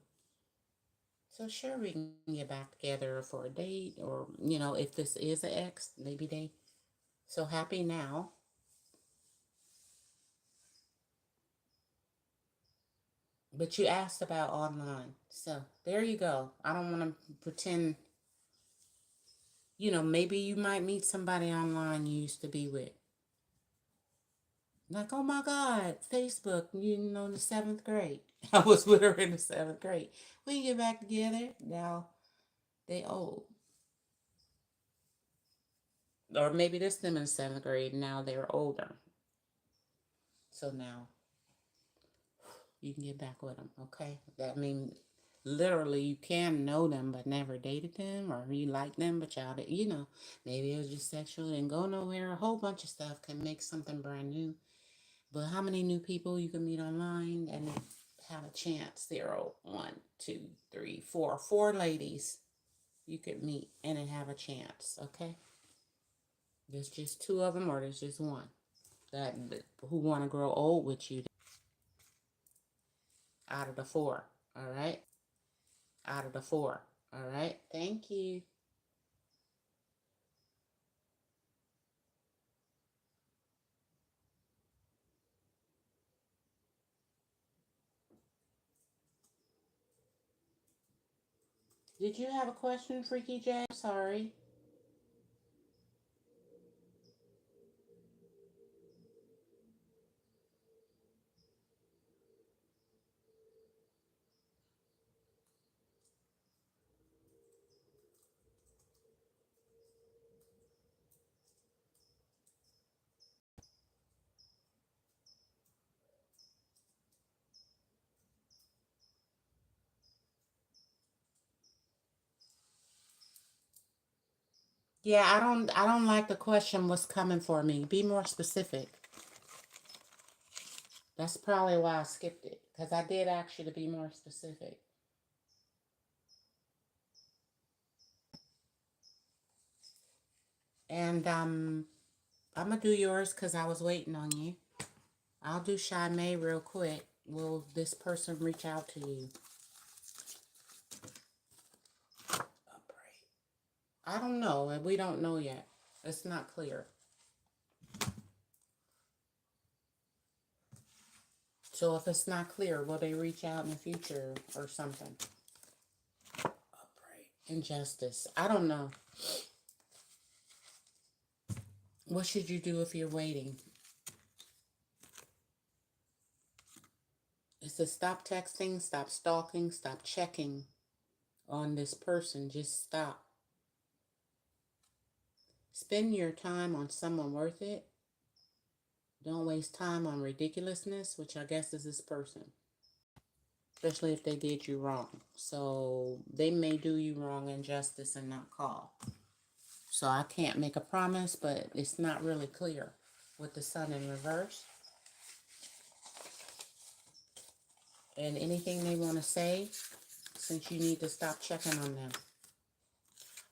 So, sure, we can get back together for a date, or, if this is an ex, maybe they so happy now. But you asked about online. So there you go. I don't want to pretend, maybe you might meet somebody online you used to be with. Like, oh my God, Facebook, in the seventh grade. I was with her in the seventh grade. We get back together. Now they old. Or maybe this them in seventh grade. Now they're older. So now you can get back with them, okay? That means literally you can know them but never dated them, or you like them but y'all, maybe it was just sexual and go nowhere. A whole bunch of stuff can make something brand new. But how many new people you can meet online and have a chance? There are one, two, three, four ladies you could meet and then have a chance, okay? There's just two of them, or there's just one that who want to grow old with you out of the four, all right? Out of the four. All right. Thank you. Did you have a question, Freaky J? Sorry. Yeah, I don't like the question what's coming for me. Be more specific. That's probably why I skipped it. Because I did ask you to be more specific. And I'm gonna do yours because I was waiting on you. I'll do Shy May real quick. Will this person reach out to you? I don't know, and we don't know yet. It's not clear. So if it's not clear, will they reach out in the future or something? Upright. Injustice. I don't know. What should you do if you're waiting? It says stop texting, stop stalking, stop checking on this person. Just stop. Spend your time on someone worth it. Don't waste time on ridiculousness, which I guess is this person. Especially if they did you wrong. So they may do you wrong, injustice, and not call. So I can't make a promise, but it's not really clear with the sun in reverse. And anything they want to say, since you need to stop checking on them.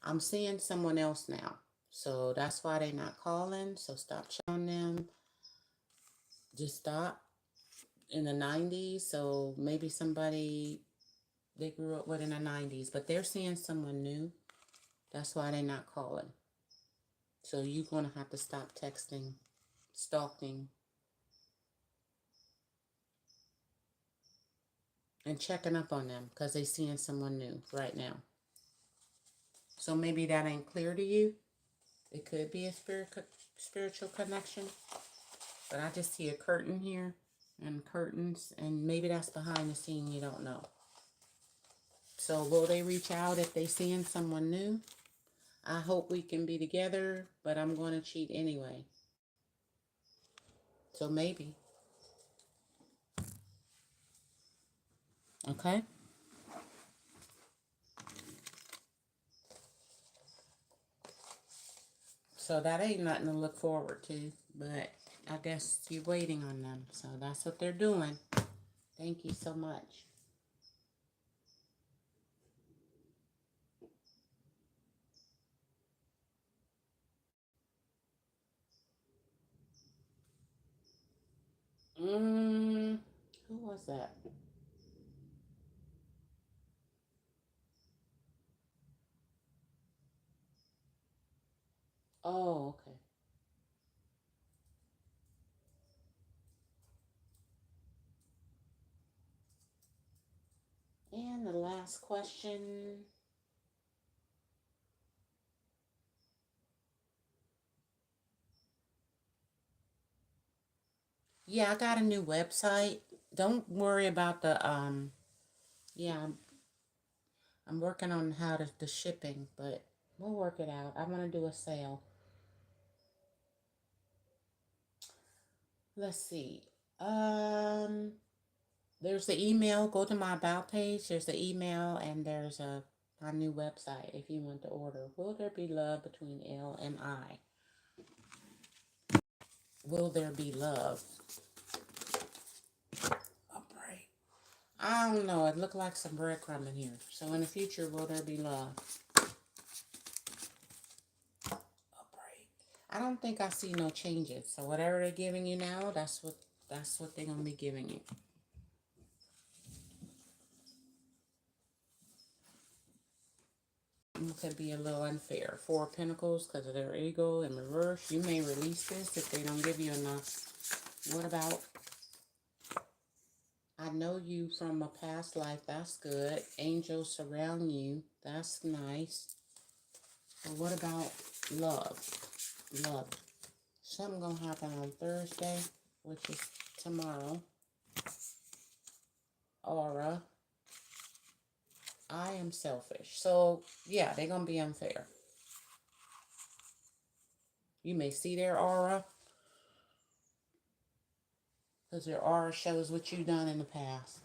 I'm seeing someone else now. So that's why they're not calling. So stop checking on them. Just stop. In the 90s, so maybe somebody they grew up with in the 90s, but they're seeing someone new. That's why they're not calling. So you're going to have to stop texting, stalking, and checking up on them because they seeing someone new right now. So maybe that ain't clear to you. It could be a spiritual connection, but I just see a curtain here and curtains, and maybe that's behind the scene, you don't know. So will they reach out if they seeing someone new? I hope we can be together, but I'm going to cheat anyway. So maybe. Okay? So that ain't nothing to look forward to, but I guess you're waiting on them. So that's what they're doing. Thank you so much. Who was that? Oh, okay. And the last question. Yeah, I got a new website. Don't worry about the yeah, I'm working on how to the shipping, but we'll work it out. I want to do a sale. Let's see. Um there's the email. Go to my about page. There's the email and there's a new website if you want to order. Will there be love between L and I? Will there be love? Upright. I don't know. It looked like some breadcrumb in here. So in the future, will there be love? Upright. I don't think I see no changes. So whatever they're giving you now, that's what they're gonna be giving you. It could be a little unfair. Four of Pentacles because of their ego in reverse. You may release this if they don't give you enough. What about, I know you from a past life. That's good. Angels surround you. That's nice. But what about love? Love. Something gonna happen on Thursday, which is tomorrow. Aura. I am selfish. So, yeah, they're gonna be unfair. You may see their aura, because their aura shows what you've done in the past.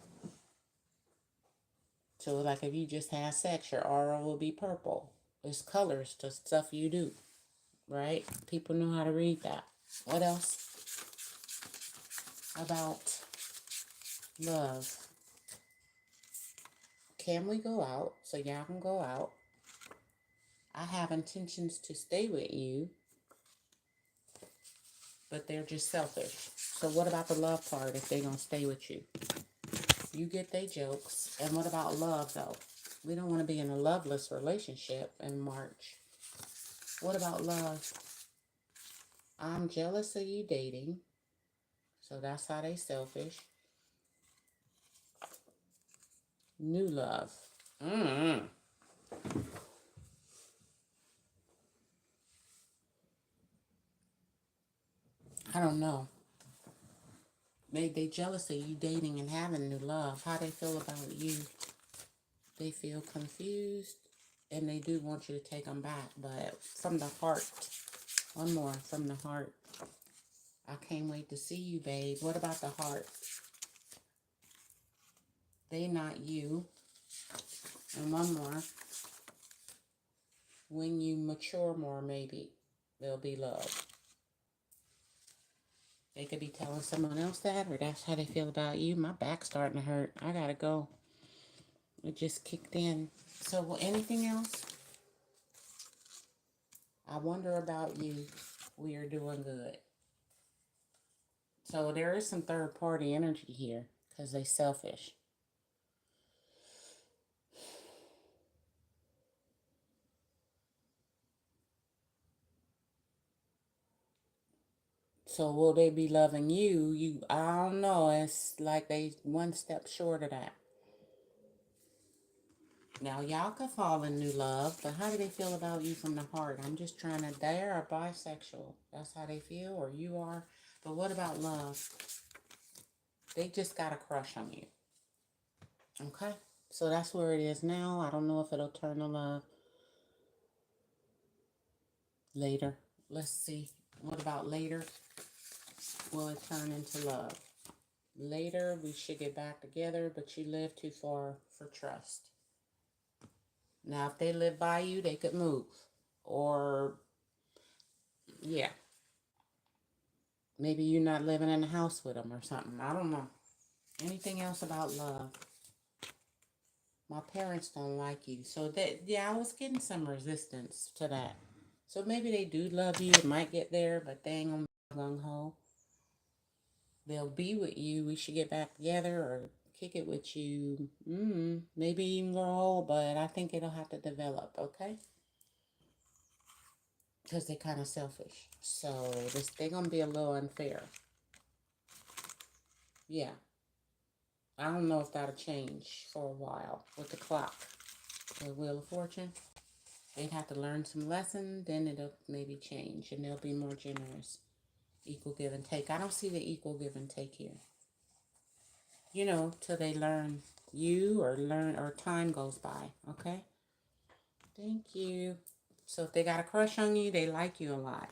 So, like if you just had sex, your aura will be purple. There's colors to stuff you do, right? People know how to read that. What else about love? Can we go out? So y'all can go out. I have intentions to stay with you, but they're just selfish. So what about the love part if they're going to stay with you? You get their jokes. And what about love, though? We don't want to be in a loveless relationship in March. What about love? I'm jealous of you dating. So that's how they selfish. New love. I don't know. Maybe they jealous of you dating and having new love. How they feel about you? They feel confused. And they do want you to take them back. But from the heart. One more from the heart. I can't wait to see you, babe. What about the heart? They not you. And one more. When you mature more, maybe there'll be love. They could be telling someone else that, or that's how they feel about you. My back's starting to hurt. I gotta go. It just kicked in. So, well, anything else? I wonder about you. We are doing good. So there is some third party energy here because they selfish. So will they be loving you? I don't know. It's like they one step short of that. Now, y'all could fall in new love, but how do they feel about you from the heart? I'm just trying to, they are bisexual. That's how they feel, or you are. But what about love? They just got a crush on you. Okay? So that's where it is now. I don't know if it'll turn to love later. Let's see. What about later? Will it turn into love? Later, we should get back together, but you live too far for trust. Now, if they live by you, they could move. Or, yeah, maybe you're not living in the house with them or something. I don't know. Anything else about love? My parents don't like you. So, that, yeah, I was getting some resistance to that. So, maybe they do love you. It might get there, but they ain't gonna be gung-ho. They'll be with you. We should get back together or kick it with you. Maybe even grow old, but I think it'll have to develop, okay? Because they're kind of selfish. So they're going to be a little unfair. Yeah. I don't know if that'll change for a while with the clock. The Wheel of Fortune. They'd have to learn some lessons, then it'll maybe change, and they'll be more generous. Equal give and take. I don't see the equal give and take here. You know, till they learn you or time goes by, okay? Thank you. So if they got a crush on you, they like you a lot.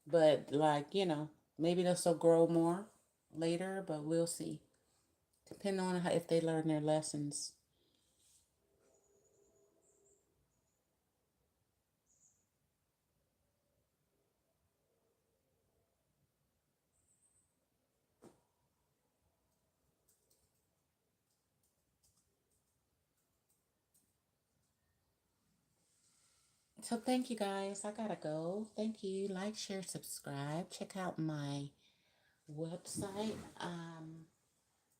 But, like, you know, maybe they'll still grow more later, but we'll see. Depending on if they learn their lessons. So thank you guys. I gotta go. Thank you. Like, share, subscribe. Check out my website.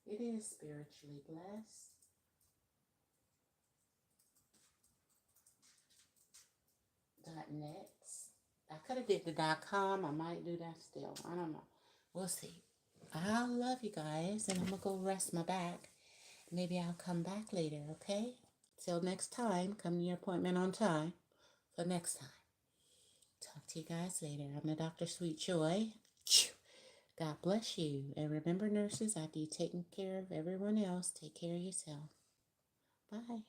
It is spiritually blessed. .net. I could have did the .com. I might do that still. I don't know. We'll see. I love you guys, and I'm gonna go rest my back. Maybe I'll come back later, okay? Till next time, come to your appointment on time for next time. Talk to you guys later. I'm the Dr. Sweet Joy. God bless you. And remember, nurses, after you've taken care of everyone else, take care of yourself. Bye.